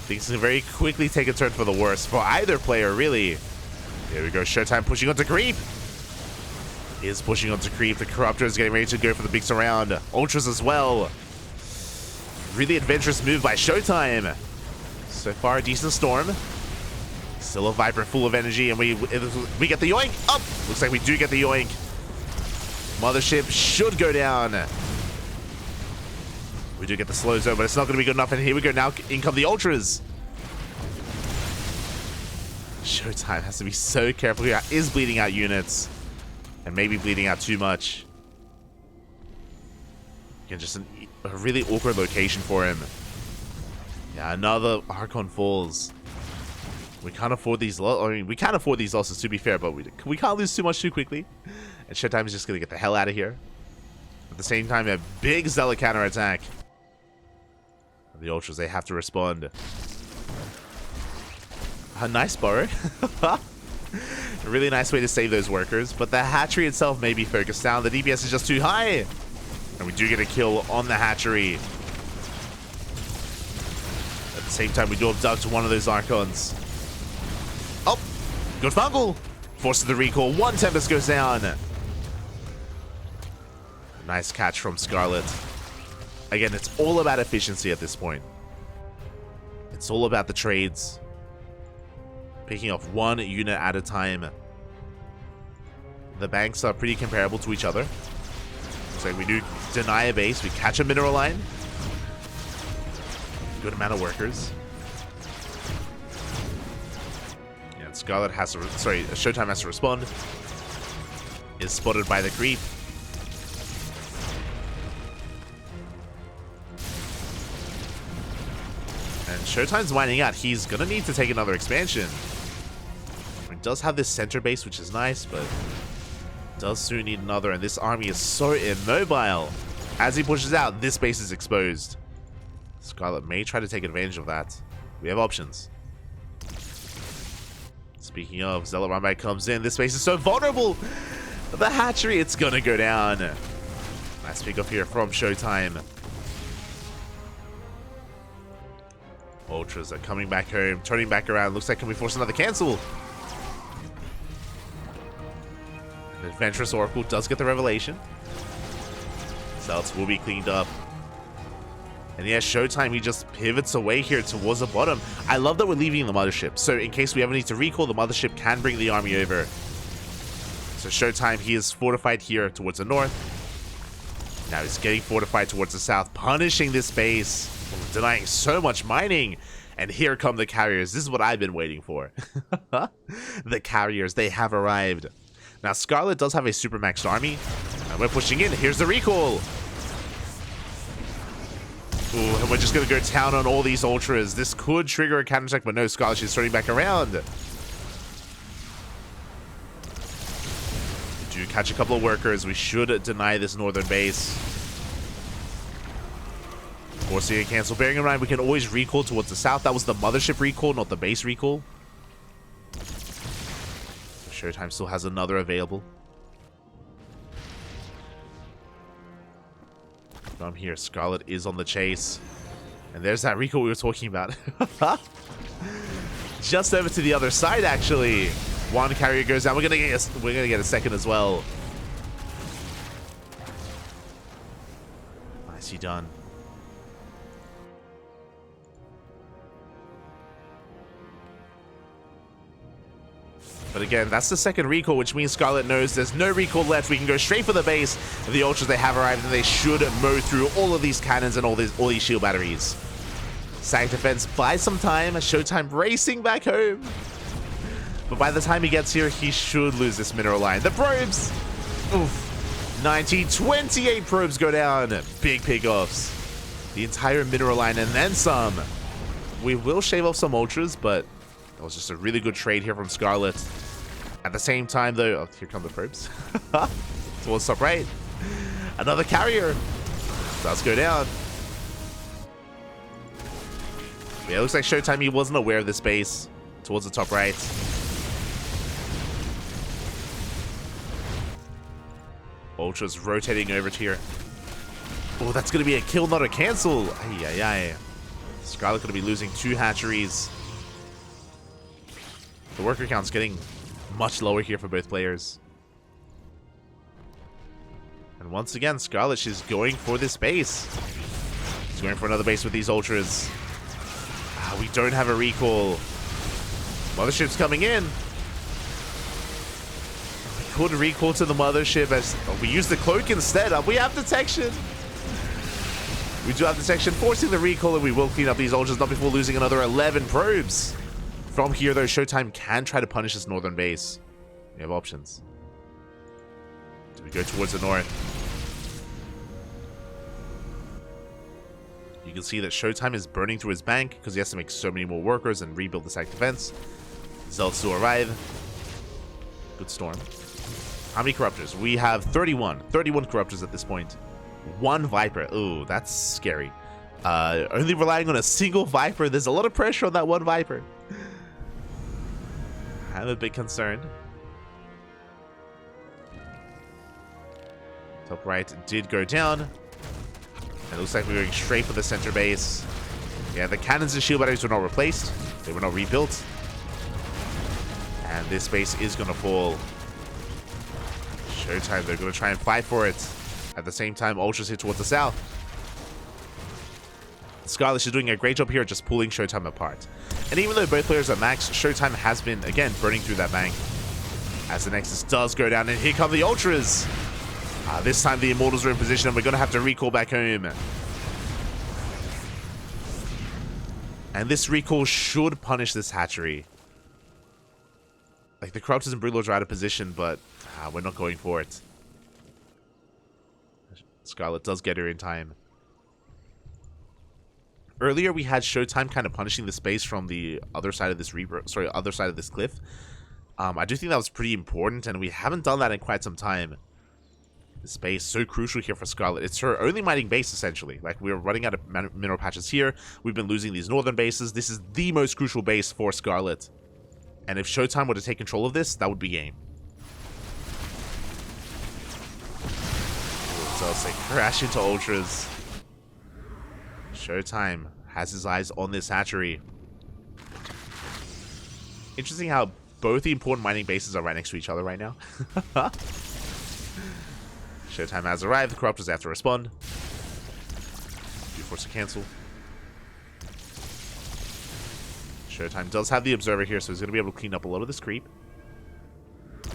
Things can very quickly take a turn for the worse for either player, really. Here we go, ShoWTimE pushing onto creep. He is pushing onto creep. The Corruptor is getting ready to go for the big surround. Ultras as well. Really adventurous move by ShoWTimE. So far, a decent storm. Still a Viper full of energy, and we get the yoink. Up. Looks like we do get the yoink. Mothership should go down. We do get the slow zone, but it's not going to be good enough. And here we go. Now in come the Ultras. ShoWTimE has to be so careful here. Is bleeding out units. And maybe bleeding out too much. Again, just a really awkward location for him. Yeah, another Archon falls. We can't afford these losses. I mean, we can't afford these losses, to be fair, but we can't lose too much too quickly. And ShoWTimE is just going to get the hell out of here. At the same time, a big Zealot counterattack. The Ultras, they have to respond. A nice burrow. A really nice way to save those workers. But the hatchery itself may be focused down. The DPS is just too high. And we do get a kill on the hatchery. At the same time, we do abduct one of those Archons. Oh, good fungal. Forces the recall. 1 Tempest goes down. Nice catch from Scarlett. Again, it's all about efficiency at this point. It's all about the trades. Picking off 1 unit at a time. The banks are pretty comparable to each other. Looks like we do deny a base. We catch a mineral line. Good amount of workers. Yeah, Scarlett has to... Sorry, ShoWTimE has to respond. Is spotted by the creep. And ShoWTimE's winding out. He's going to need to take another expansion. He does have this center base, which is nice, but does soon need another. And this army is so immobile. As he pushes out, this base is exposed. Scarlett may try to take advantage of that. We have options. Speaking of, Zealot Runback comes in. This base is so vulnerable. The hatchery, it's going to go down. Nice pick up here from ShoWTimE. Ultras are coming back home, turning back around. Looks like can we force another cancel? An Adventurous Oracle does get the revelation. Zealots will be cleaned up. And yeah, ShoWTimE, he just pivots away here towards the bottom. I love that we're leaving the mothership. So in case we ever need to recall, the mothership can bring the army over. So ShoWTimE, he is fortified here towards the north. Now he's getting fortified towards the south, punishing this base, denying so much mining. And here come the carriers. This is what I've been waiting for. The carriers, they have arrived. Now Scarlett does have a super maxed army. And we're pushing in. Here's the recall. Ooh, and we're just going to go town on all these ultras. This could trigger a counterattack, but no, Scarlett, she's turning back around. Do catch a couple of workers. We should deny this northern base. Forcing a cancel. Bearing in mind, we can always recall towards the south. That was the mothership recall, not the base recall. ShoWTimE still has another available. From here, Scarlett is on the chase. And there's that recall we were talking about. Just over to the other side, actually. One carrier goes down. We're gonna get a second as well. Nicely done. But again, that's the second recall, which means Scarlett knows there's no recall left. We can go straight for the base. The ultras, they have arrived, and they should mow through all of these cannons and all these shield batteries. Sag defense buys some time. ShoWTimE racing back home. But by the time he gets here, he should lose this mineral line. The probes! Oof. 28 probes go down. Big pickoffs. The entire mineral line and then some. We will shave off some ultras, but that was just a really good trade here from Scarlett. At the same time, though, oh, here come the probes. Towards top right. Another carrier. Does go down. Yeah, it looks like ShoWTimE, he wasn't aware of this base. Towards the top right. Ultra's rotating over to here. Oh, that's going to be a kill, not a cancel. Ay, ay, ay. Scarlett going to be losing 2 hatcheries. The worker count's getting much lower here for both players. And once again, Scarlett, she's going for this base. She's going for another base with these ultras. We don't have a recall. Mothership's coming in. We could recall to the mothership as we use the cloak instead. We have detection. We do have detection, forcing the recall, and we will clean up these ultras, not before losing another 11 probes. From here, though, ShoWTimE can try to punish this northern base. We have options. Do we go towards the north? You can see that ShoWTimE is burning through his bank because he has to make so many more workers and rebuild the sag defense. Zealots to arrive. Good storm. How many corruptors? We have 31. 31 corruptors at this point. 1 Viper. Ooh, that's scary. Only relying on a single Viper. There's a lot of pressure on that 1 Viper. I'm a bit concerned. Top right did go down. It looks like we're going straight for the center base. Yeah, the cannons and shield batteries were not replaced. They were not rebuilt. And this base is going to fall. ShoWTimE, they're going to try and fight for it. At the same time, Ultra's hit towards the south. Scarlett is doing a great job here just pulling ShoWTimE apart. And even though both players are max, ShoWTimE has been, again, burning through that bank. As the Nexus does go down, and here come the Ultras. This time the Immortals are in position, and we're going to have to recall back home. And this recall should punish this hatchery. Like, the Corruptors and Broodlords are out of position, but we're not going for it. Scarlett does get her in time. Earlier, we had ShoWTimE kind of punishing the space from the other side of this other side of this cliff. I do think that was pretty important, and we haven't done that in quite some time. This base so crucial here for Scarlett. It's her only mining base, essentially. Like, we're running out of mineral patches here. We've been losing these northern bases. This is the most crucial base for Scarlett. And if ShoWTimE were to take control of this, that would be game. So I'll say crash into Ultras. ShoWTimE has his eyes on this hatchery. Interesting how both the important mining bases are right next to each other right now. ShoWTimE has arrived. The Corruptors have to respond. Do force a cancel. ShoWTimE does have the Observer here, so he's going to be able to clean up a lot of this creep.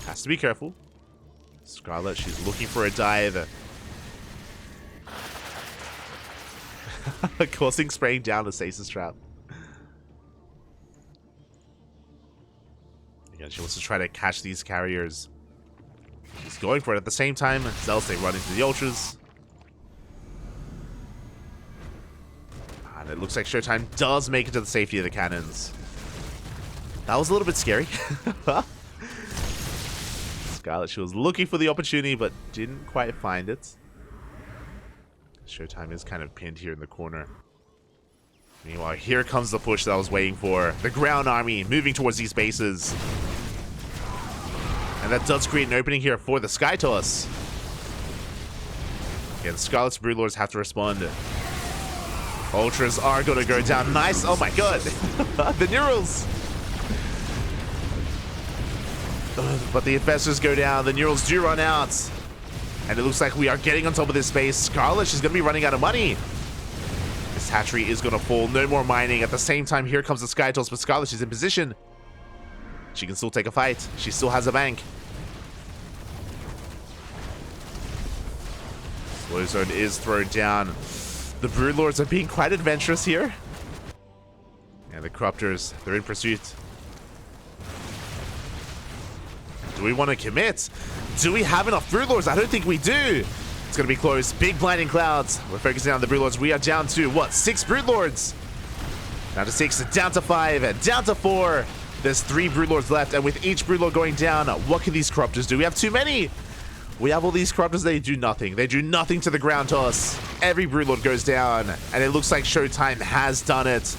Has to be careful. Scarlett, she's looking for a dive. Causing spraying down the stasis trap. Again, she wants to try to catch these carriers. She's going for it at the same time. Zealous, they run into the ultras. And it looks like ShoWTimE does make it to the safety of the cannons. That was a little bit scary. Scarlett, she was looking for the opportunity, but didn't quite find it. ShoWTimE is kind of pinned here in the corner. Meanwhile, here comes the push that I was waiting for. The ground army moving towards these bases. And that does create an opening here for the Sky Toss. Again, Scarlett's Broodlords have to respond. Ultras are going to go down. Nice. Oh my god. The Neurals. But the Infestors go down. The Neurals do run out. And it looks like we are getting on top of this space. Scarlett, she's going to be running out of money. This hatchery is going to fall. No more mining. At the same time, here comes the Sky Toss. But Scarlett, she's in position. She can still take a fight. She still has a bank. Slow Zone is thrown down. The Broodlords are being quite adventurous here. And the Corruptors, they're in pursuit. Do we want to commit? Do we have enough Broodlords? I don't think we do. It's going to be close. Big blinding clouds. We're focusing on the Broodlords. We are down to, what, 6 Broodlords? Down to 6, down to 5, down to 4. There's 3 Broodlords left, and with each Broodlord going down, what can these Corruptors do? We have too many. We have all these Corruptors, they do nothing. They do nothing to the ground toss. Every Broodlord goes down, and it looks like ShoWTimE has done it.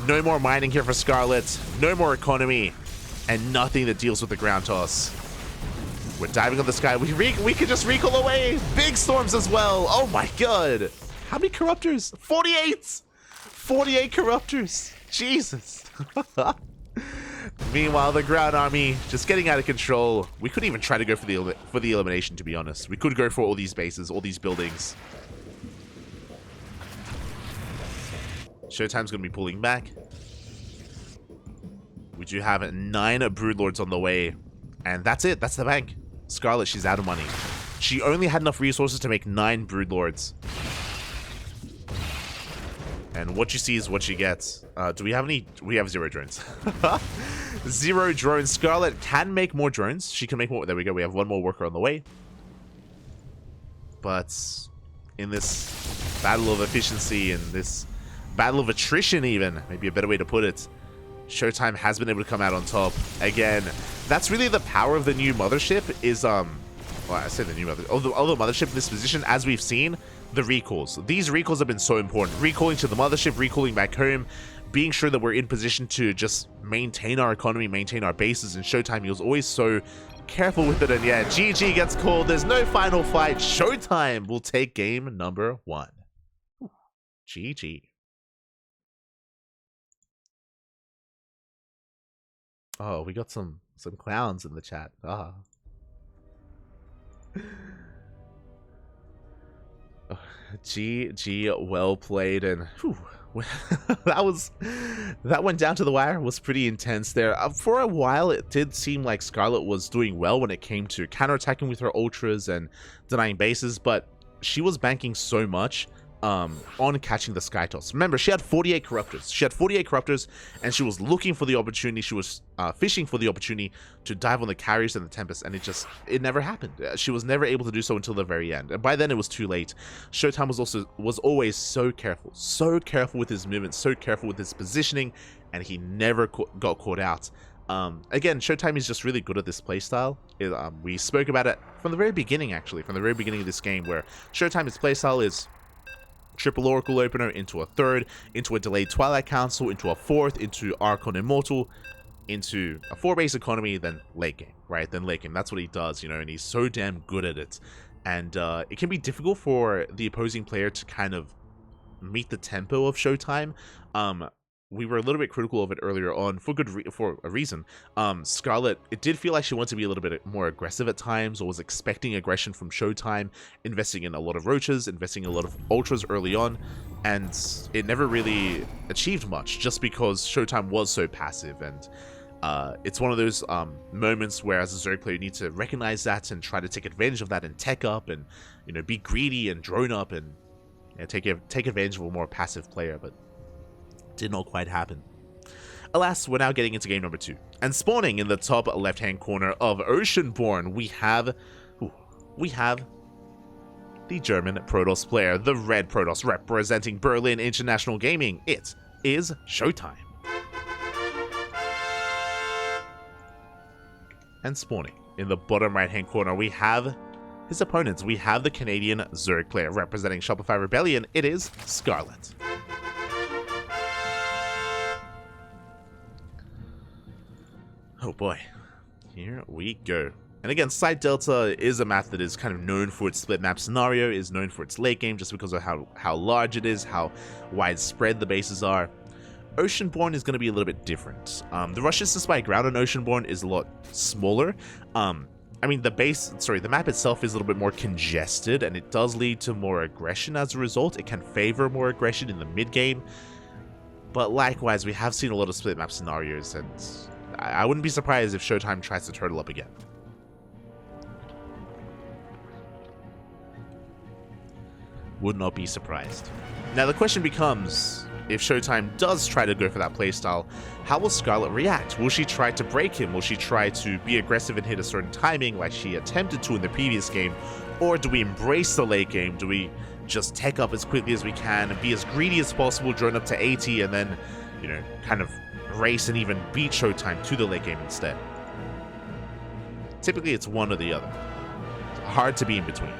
No more mining here for Scarlett. No more economy. And nothing that deals with the ground toss. We're diving on the sky. We can just recall away. Big storms as well. Oh my god. How many Corruptors? 48! 48 Corruptors. Jesus. Meanwhile, the ground army just getting out of control. We couldn't even try to go for the elimination, to be honest. We could go for all these bases, all these buildings. ShoWTimE's going to be pulling back. We do have 9 Broodlords on the way. And that's it. That's the bank. Scarlett, she's out of money. She only had enough resources to make 9 Broodlords. And what you see is what you get. Do we have any? We have 0 drones. 0 drones. Scarlett can make more drones. She can make more. There we go. We have 1 more worker on the way. But in this battle of efficiency, in this battle of attrition even, maybe a better way to put it, ShoWTimE has been able to come out on top. Again, that's really the power of the new mothership is, well, I say the new mother, although mothership in this position, as we've seen, the recalls. These recalls have been so important. Recalling to the mothership, recalling back home, being sure that we're in position to just maintain our economy, maintain our bases, and ShoWTimE was always so careful with it. And yeah, GG gets called. There's no final fight. ShoWTimE will take game number 1. GG. Oh, we got some clowns in the chat. Ah. GG, well played, and whew, that went down to the wire. Was pretty intense there. For a while, it did seem like Scarlett was doing well when it came to counterattacking with her ultras and denying bases, but she was banking so much on catching the Sky Toss. Remember, she had 48 Corruptors. She had 48 Corruptors, and she was looking for the opportunity. She was fishing for the opportunity to dive on the carriers and the Tempest, and it never happened. She was never able to do so until the very end. And by then, it was too late. ShoWTimE was always so careful with his movements, so careful with his positioning, and he never got caught out. Again, ShoWTimE is just really good at this playstyle. We spoke about it from the very beginning, actually, from the very beginning of this game, where ShoWTimE's playstyle is triple Oracle Opener into a 3rd, into a delayed Twilight Council, into a 4th, into Archon Immortal, into a 4-base economy, then late game, right? Then late game. That's what he does, you know, and he's so damn good at it. And it can be difficult for the opposing player to kind of meet the tempo of ShoWTimE. We were a little bit critical of it earlier on for a reason. Scarlett, it did feel like she wanted to be a little bit more aggressive at times, or was expecting aggression from ShoWTimE, investing in a lot of roaches, investing in a lot of ultras early on, and it never really achieved much just because ShoWTimE was so passive. And It's one of those moments where as a Zerg player you need to recognize that and try to take advantage of that and tech up and, you know, be greedy and drone up and take advantage of a more passive player, but did not quite happen. Alas, we're now getting into game number 2. And spawning in the top left-hand corner of Oceanborn, we have the German Protoss player, the Red Protoss, representing Berlin International Gaming. It is ShoWTimE. And spawning in the bottom right-hand corner, we have his opponents. We have the Canadian Zerg player, representing Shopify Rebellion. It is Scarlett. Oh boy, here we go. And again, Side Delta is a map that is kind of known for its split map scenario, is known for its late game just because of how large it is, how widespread the bases are. Oceanborn is going to be a little bit different. The rush distance by ground on Oceanborn is a lot smaller. I mean, the map itself is a little bit more congested, and it does lead to more aggression as a result. It can favor more aggression in the mid game. But likewise, we have seen a lot of split map scenarios, and I wouldn't be surprised if ShoWTimE tries to turtle up again. Would not be surprised. Now the question becomes, if ShoWTimE does try to go for that playstyle, how will Scarlett react? Will she try to break him? Will she try to be aggressive and hit a certain timing like she attempted to in the previous game? Or do we embrace the late game? Do we just tech up as quickly as we can and be as greedy as possible, drone up to 80, and then, you know, kind of race and even beat ShoWTimE to the late game instead? Typically it's one or the other. It's hard to be in between.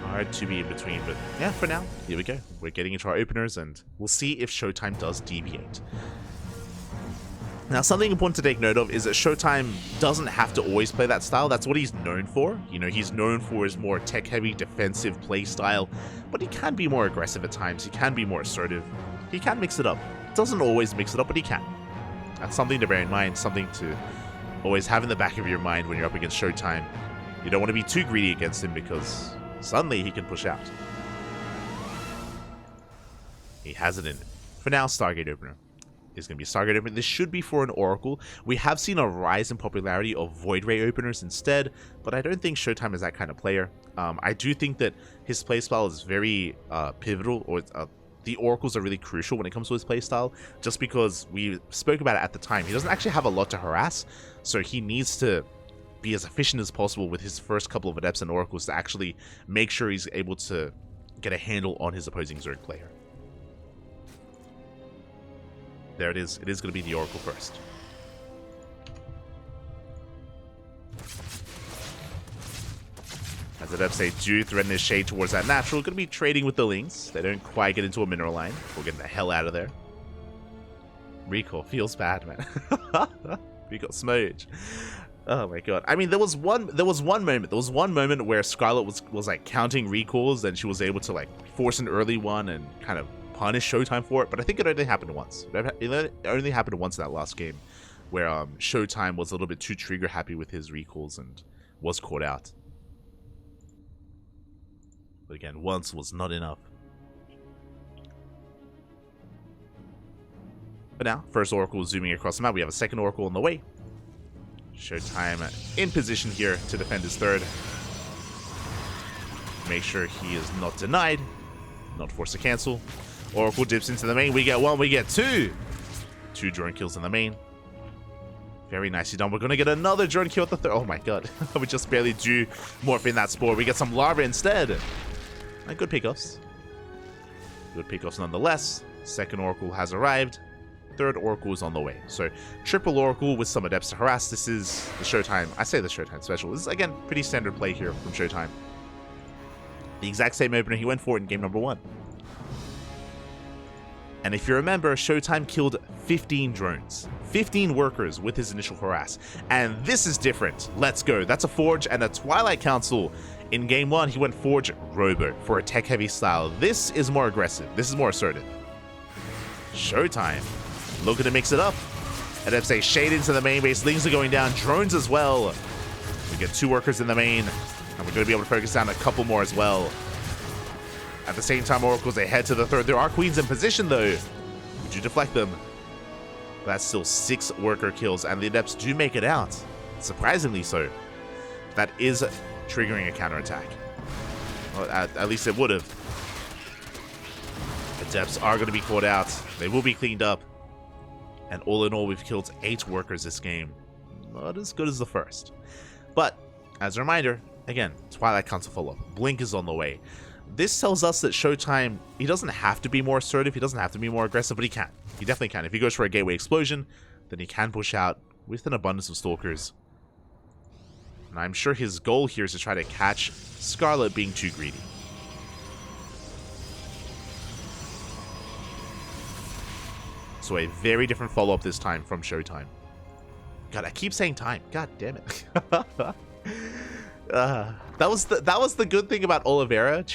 Hard to be in between, but yeah, for now, here we go. We're getting into our openers, and we'll see if ShoWTimE does deviate. Now, something important to take note of is that ShoWTimE doesn't have to always play that style. That's what he's known for. You know, he's known for his more tech-heavy defensive play style, but he can be more aggressive at times. He can be more assertive. He can mix it up. Doesn't always mix it up, but he can. That's something to bear in mind, something to always have in the back of your mind when you're up against ShoWTimE. You don't want to be too greedy against him because suddenly he can push out. He has it in it. For now, Stargate Opener is going to be a Stargate Opener. This should be for an Oracle. We have seen a rise in popularity of Void Ray Openers instead, but I don't think ShoWTimE is that kind of player. I do think that his playstyle is very pivotal, or the Oracles are really crucial when it comes to his playstyle, just because we spoke about it at the time. He doesn't actually have a lot to harass, so he needs to be as efficient as possible with his first couple of Adepts and Oracles to actually make sure he's able to get a handle on his opposing Zerg player. There it is. It is going to be the Oracle first. As Adepts, they do threaten his shade towards that natural. Going to be trading with the Lings. They don't quite get into a mineral line. We're getting the hell out of there. Recall feels bad, man. Recall smudge. Oh my god. I mean, there was one moment where Scarlett was like counting recalls, and she was able to like force an early one and kind of punish ShoWTimE for it, but I think it only happened once. It only happened once in that last game, where ShoWTimE was a little bit too trigger happy with his recalls and was caught out. But again, once was not enough. But now, first Oracle zooming across the map. We have a second Oracle on the way. ShoWTimE in position here to defend his third. Make sure he is not denied. Not forced to cancel. Oracle dips into the main. We get one, we get two. Two drone kills in the main. Very nicely done. We're going to get another drone kill at the third. Oh my god. We just barely do morph in that spore. We get some larva instead. Good pickoffs. Good pickoffs nonetheless. Second Oracle has arrived. Third Oracle is on the way. So triple Oracle with some Adepts to harass. This is the ShoWTimE. I say the ShoWTimE special. This is, again, pretty standard play here from ShoWTimE. The exact same opener he went for in game number 1. And if you remember, ShoWTimE killed 15 drones. 15 workers with his initial harass. And this is different. Let's go. That's a Forge and a Twilight Council. In game 1, he went Forge Robo for a tech-heavy style. This is more aggressive. This is more assertive. ShoWTimE looking to mix it up. Adepts say shade into the main base. Lings are going down. Drones as well. We get 2 workers in the main. And we're going to be able to focus down a couple more as well. At the same time, Oracles, they head to the third. There are Queens in position, though. Would you deflect them? That's still 6 worker kills, and the Adepts do make it out. Surprisingly so. That is triggering a counterattack. Well, at least it would have. Adepts are going to be caught out. They will be cleaned up. And all in all, we've killed 8 workers this game. Not as good as the first. But, as a reminder, again, Twilight counts to follow. Blink is on the way. This tells us that ShoWTimE, he doesn't have to be more assertive, he doesn't have to be more aggressive, but he can. He definitely can. If he goes for a gateway explosion, then he can push out with an abundance of Stalkers. And I'm sure his goal here is to try to catch Scarlett being too greedy. So a very different follow-up this time from ShoWTimE. God, I keep saying time. God damn it. That was the good thing about Oliveira.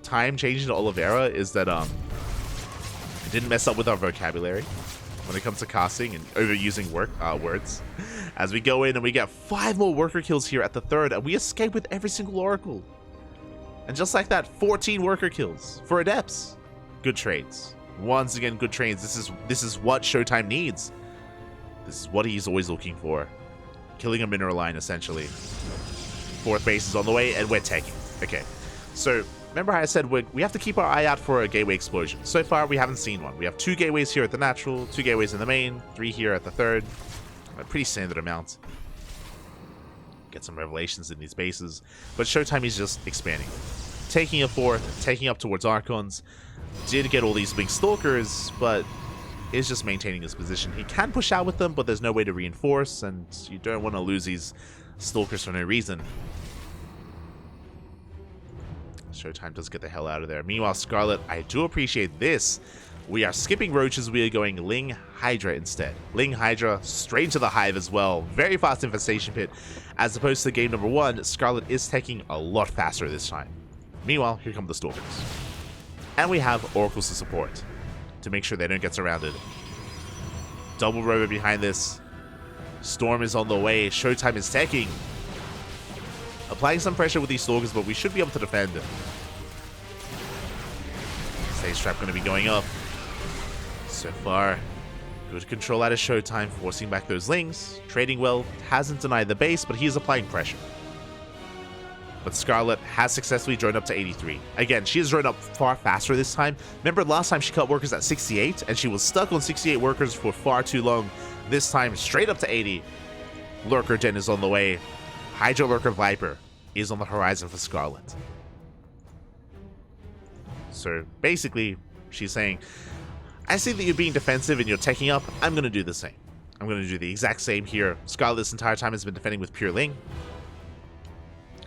Time changing to Oliveira is that it didn't mess up with our vocabulary when it comes to casting and overusing words. As we go in and we get 5 more worker kills here at the third, and we escape with every single Oracle. And just like that, 14 worker kills for Adepts. Good trades. Once again, good trades. This is what ShoWTimE needs. This is what he's always looking for. Killing a mineral line, essentially. 4th base is on the way, and we're taking. Okay, so remember how I said we have to keep our eye out for a gateway explosion. So far, we haven't seen one. We have 2 gateways here at the natural, 2 gateways in the main, 3 here at the third. A pretty standard amount. Get some revelations in these bases. But ShoWTimE is just expanding. Taking a 4th, taking up towards Archons. Did get all these big Stalkers, but is just maintaining his position. He can push out with them, but there's no way to reinforce, and you don't want to lose these Stalkers for no reason. ShoWTimE does get the hell out of there. Meanwhile, Scarlett, I do appreciate this. We are skipping Roaches. We are going Ling Hydra instead. Ling Hydra straight to the Hive as well. Very fast infestation pit. As opposed to game number 1, Scarlett is taking a lot faster this time. Meanwhile, here come the Stalkers. And we have Oracles to support to make sure they don't get surrounded. Double rover behind this. Storm is on the way. ShoWTimE is taking. Applying some pressure with these Stalkers, but we should be able to defend. Stage trap going to be going up. So far, good control out of ShoWTimE, forcing back those Lings. Trading well, hasn't denied the base, but he is applying pressure. But Scarlett has successfully joined up to 83. Again, she has joined up far faster this time. Remember last time she cut workers at 68, and she was stuck on 68 workers for far too long. This time, straight up to 80. Lurker Den is on the way. Hydra Lurker Viper is on the horizon for Scarlett. So basically, she's saying, I see that you're being defensive and you're taking up. I'm going to do the same. I'm going to do the exact same here. Scarlett this entire time has been defending with pure Ling.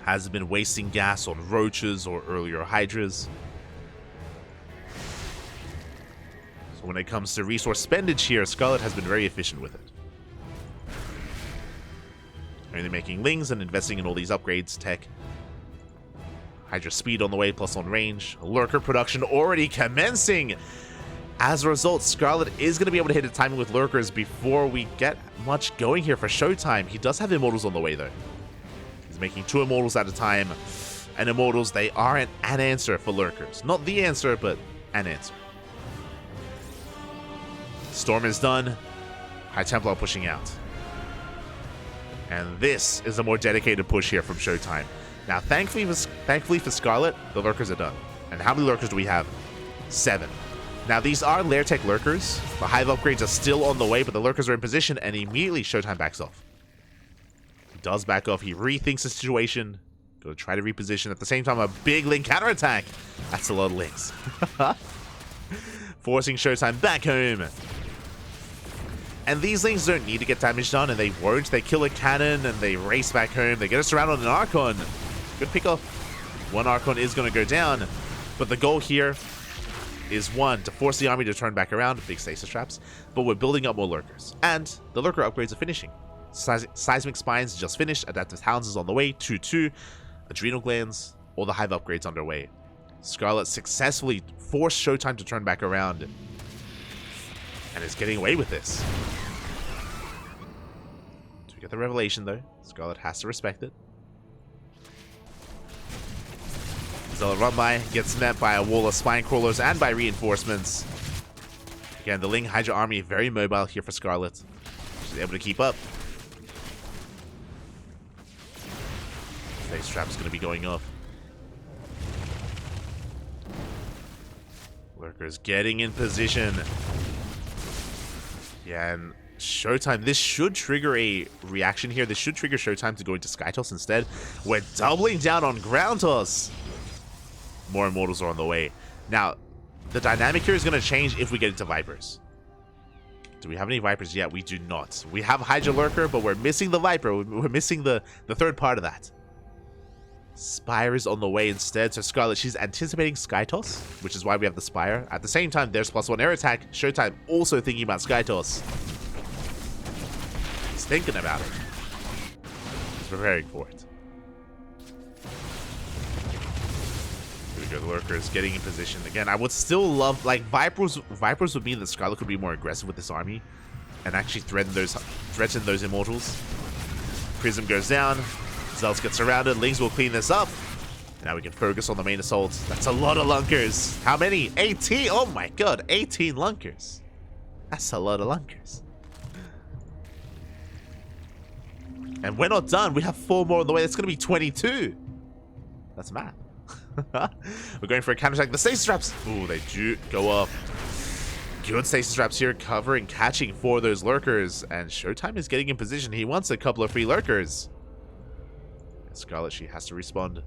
Hasn't been wasting gas on Roaches or earlier Hydras. So when it comes to resource spendage here, Scarlett has been very efficient with it. Only making Lings and investing in all these upgrades, tech. Hydra speed on the way, plus on range. Lurker production already commencing. As a result, Scarlett is going to be able to hit a timing with Lurkers before we get much going here for ShoWTimE. He does have Immortals on the way, though. He's making 2 Immortals at a time. And Immortals, they aren't an answer for Lurkers. Not the answer, but an answer. Storm is done. High Templar pushing out. And this is a more dedicated push here from ShoWTimE. Now, thankfully for Scarlett, the Lurkers are done. And how many Lurkers do we have? 7. Now, these are Lair Tech Lurkers. The Hive upgrades are still on the way, but the Lurkers are in position, and immediately ShoWTimE backs off. He does back off. He rethinks the situation. Going to try to reposition. At the same time, a big Ling counterattack. That's a lot of Lings. Forcing ShoWTimE back home. And these Lings don't need to get damage done, and they won't. They kill a cannon, and they race back home. They get us around on an Archon. Good pickoff. 1 Archon is going to go down, but the goal here is 1, to force the army to turn back around, big stasis traps, but we're building up more Lurkers. And the Lurker upgrades are finishing. Seismic Spines just finished, Adaptive Hounds is on the way, 2-2, Adrenal Glands, all the Hive upgrades underway. Scarlett successfully forced ShoWTimE to turn back around, and is getting away with this. To get the revelation, though, Scarlett has to respect it. Zealot run by, gets met by a wall of spine crawlers and by reinforcements. Again, the Ling Hydra army very mobile here for Scarlett. She's able to keep up. Face trap's going to be going up. Lurkers getting in position. Yeah, and ShoWTimE, this should trigger a reaction here. This should trigger ShoWTimE to go into Sky Toss instead. We're doubling down on Ground Toss. More Immortals are on the way. Now, the dynamic here is going to change if we get into Vipers. Do we have any Vipers yet? We do not. We have Hydra Lurker, but we're missing the Viper. We're missing the third part of that. Spire is on the way instead. So Scarlett, she's anticipating Sky Toss, which is why we have the Spire. At the same time, there's +1 air attack. ShoWTimE also thinking about Sky Toss. He's thinking about it. He's preparing for it. Here we go, the Lurkers getting in position. Again, I would still love, like, Vipers would mean that Scarlett could be more aggressive with this army and actually threaten those Immortals. Prism goes down. Zealot gets surrounded. Lings will clean this up. Now we can focus on the main assault. That's a lot of Lunkers. How many? 18. Oh my god, 18 Lunkers. That's a lot of Lunkers. And we're not done. We have 4 more on the way. That's going to be 22. That's mad. We're going for a counter attack. The stasis traps. Ooh, they do go up. Good stasis traps here, covering, catching for those Lurkers. And ShoWTimE is getting in position. He wants a couple of free Lurkers. Scarlett, she has to respond.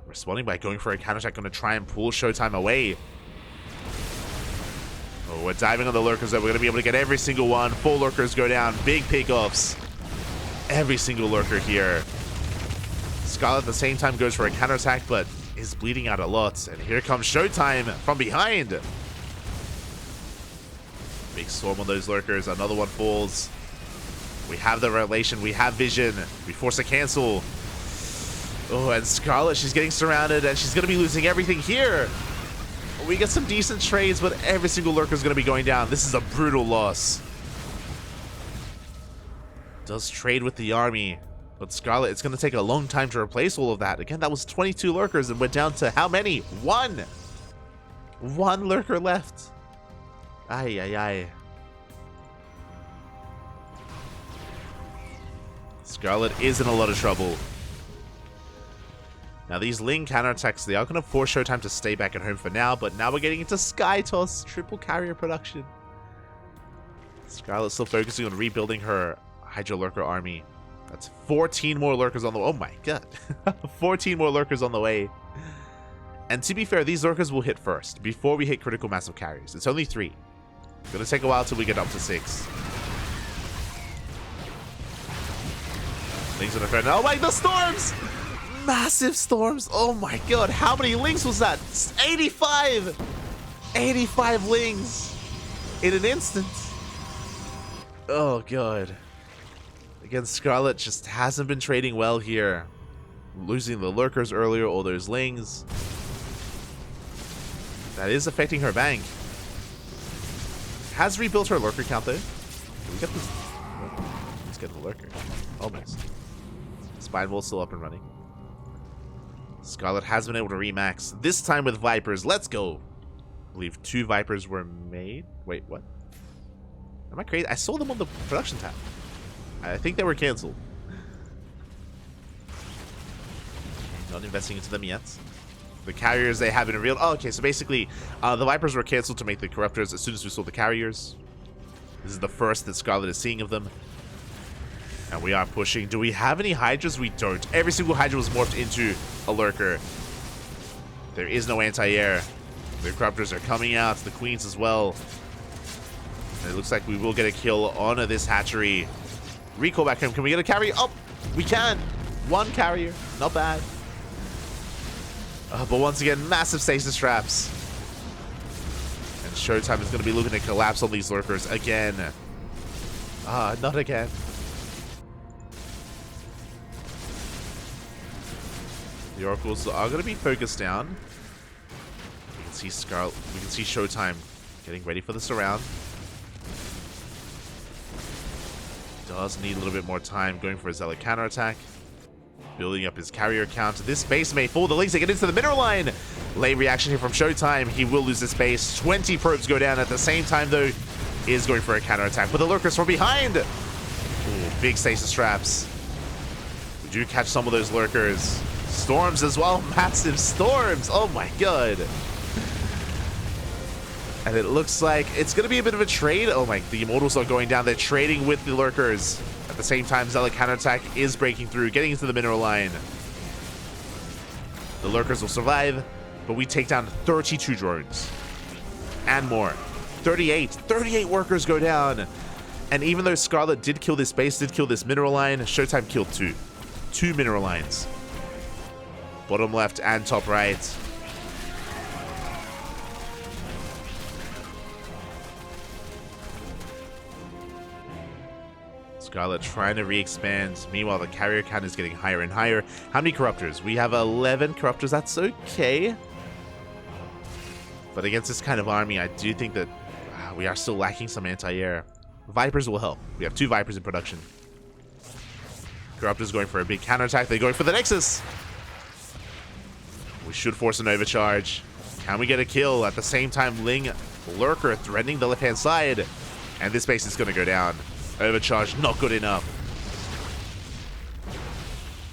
Responding by going for a counterattack, going to try and pull ShoWTimE away. Oh, we're diving on the Lurkers, though. We're going to be able to get every single one. 4 Lurkers go down. Big pickoffs. Every single Lurker here. Scarlett at the same time goes for a counterattack, but is bleeding out a lot. And here comes ShoWTimE from behind. Big swarm on those Lurkers. Another one falls. We have the relation, we have vision. We force a cancel. Oh, and Scarlett, she's getting surrounded, and she's going to be losing everything here. We get some decent trades, but every single Lurker is going to be going down. This is a brutal loss. Does trade with the army, but Scarlett, it's going to take a long time to replace all of that. Again, that was 22 Lurkers, and we're down to how many? 1! 1 Lurker left. Ay, ay, ay. Scarlett is in a lot of trouble. Now, these Ling counterattacks, they are going to force ShoWTimE to stay back at home for now, but now we're getting into Sky Toss, triple carrier production. Scarlett's still focusing on rebuilding her Hydra Lurker army. That's 14 more Lurkers on the way. Oh my god. 14 more Lurkers on the way. And to be fair, these Lurkers will hit first, before we hit critical massive carriers. It's only 3. It's going to take a while till we get up to 6. Lings on the threat. Oh my, the storms! Massive storms. Oh my god, how many Lings was that? 85! 85 Lings in an instant. Oh god. Again, Scarlett just hasn't been trading well here. Losing the Lurkers earlier, all those Lings. That is affecting her bank. Has rebuilt her Lurker count though. Can we get this? Let's get the Lurker. Almost. Spine Wall's still up and running. Scarlett has been able to remax. This time with Vipers. Let's go. I believe 2 Vipers were made. Wait, what? Am I crazy? I saw them on the production tab. I think they were cancelled. Not investing into them yet. The carriers, they have been revealed. Oh, okay, so basically, the Vipers were cancelled to make the Corruptors as soon as we saw the carriers. This is the first that Scarlett is seeing of them. And we are pushing. Do we have any Hydras? We don't. Every single Hydra was morphed into a Lurker. There is no anti-air. The Corruptors are coming out. The Queens as well. And it looks like we will get a kill on this hatchery. Recall back home. Can we get a carrier? Oh, we can. 1 carrier. Not bad. But once again, massive stasis traps. And ShoWTimE is going to be looking to collapse on these Lurkers again. Not again. The Oracles are going to be focused down. We can see Scarlett. We can see ShoWTimE getting ready for the surround. Does need a little bit more time going for a Zealot counterattack. building up his carrier count. This base may fall. The Lynx get into the mineral line. Late reaction here from ShoWTimE. He will lose this base. 20 probes go down at the same time, though. Is going for a counterattack. But the lurkers from behind. Ooh, big stasis traps. We do catch some of those lurkers. Storms as well. Massive storms. Oh my god. And it looks like it's going to be a bit of a trade. Oh my, the Immortals are going down. They're trading with the lurkers. At the same time, Zealot counterattack is breaking through, getting into the mineral line. The lurkers will survive, but we take down 32 drones. And more. 38 workers go down. And even though Scarlett did kill this base, did kill this mineral line, ShoWTimE killed two mineral lines. Bottom left and top right. Scarlett trying to re-expand. Meanwhile, the carrier count is getting higher and higher. How many corruptors? We have 11 corruptors. That's okay. But against this kind of army, I do think that we are still lacking some anti-air. Vipers will help. We have 2 Vipers in production. Corruptors going for a big counterattack. They're going for the Nexus. We should force an overcharge. Can we get a kill? At the same time, Ling Lurker threatening the left-hand side. And this base is going to go down. Overcharge, not good enough.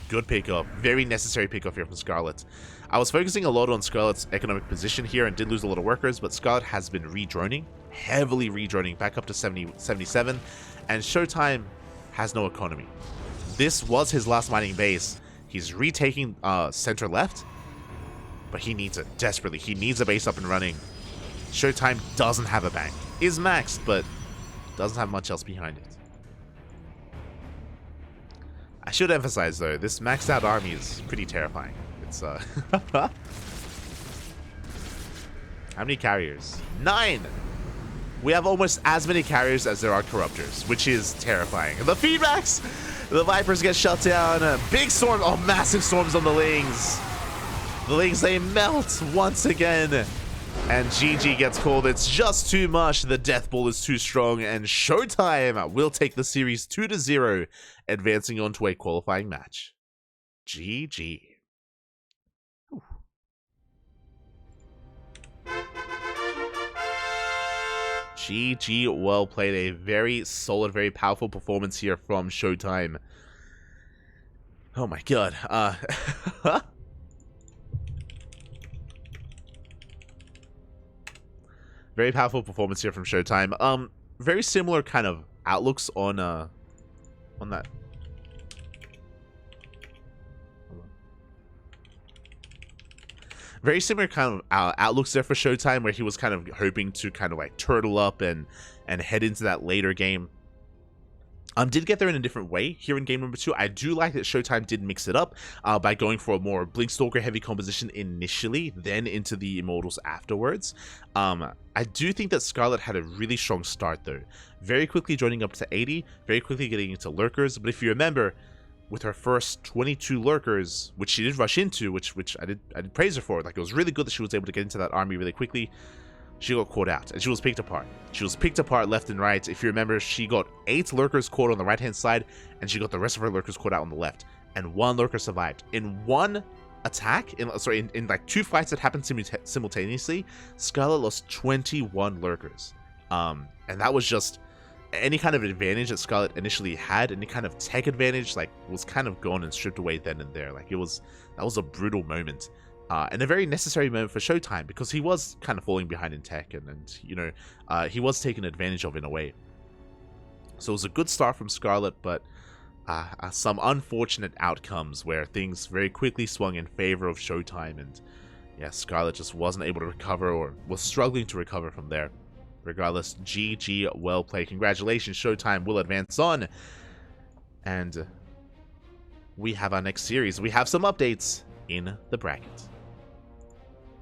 Good pickup. Very necessary pickup here from Scarlett. I was focusing a lot on Scarlett's economic position here and did lose a lot of workers, but Scarlett has been redroning. Heavily redroning, back up to 77. And ShoWTimE has no economy. This was his last mining base. He's retaking center left, but he needs it desperately. He needs a base up and running. ShoWTimE doesn't have a bank. Is maxed, but doesn't have much else behind it. I should emphasize, though, this maxed out army is pretty terrifying. It's, How many carriers? 9! We have almost as many carriers as there are corruptors, which is terrifying. The feedbacks! The Vipers get shut down. Big storm. Oh, massive storms on the Lings. The Lings, they melt once again. And GG gets called. It's just too much. The death ball is too strong. And ShoWTimE will take the series 2-0, advancing on to a qualifying match. GG. Whew. GG, well played. A very solid, very powerful performance here from ShoWTimE. Oh my god. Very powerful performance here from ShoWTimE. Very similar kind of outlooks on that. Very similar kind of outlooks there for ShoWTimE, where he was kind of hoping to kind of like turtle up and head into that later game. Did get there in a different way here in game number 2. I do like that ShoWTimE did mix it up by going for a more Blinkstalker heavy composition initially, then into the Immortals afterwards. I do think that Scarlett had a really strong start though. Very quickly joining up to 80, very quickly getting into Lurkers, but if you remember, with her first 22 Lurkers, which she did rush into, which I did praise her for, like it was really good that she was able to get into that army really quickly. She got caught out, and she was picked apart. She was picked apart left and right. If you remember, she got 8 lurkers caught on the right-hand side, and she got the rest of her lurkers caught out on the left. And 1 lurker survived. In one attack, in like 2 fights that happened simultaneously, Scarlett lost 21 lurkers. And that was just any kind of advantage that Scarlett initially had, any kind of tech advantage, like was kind of gone and stripped away then and there. Like that was a brutal moment. And a very necessary moment for ShoWTimE, because he was kind of falling behind in tech, and you know, he was taken advantage of in a way. So it was a good start from Scarlett, but some unfortunate outcomes where things very quickly swung in favor of ShoWTimE, and yeah, Scarlett just wasn't able to recover, or was struggling to recover from there. Regardless, GG, well played. Congratulations, ShoWTimE will advance on, and we have our next series. We have some updates in the bracket.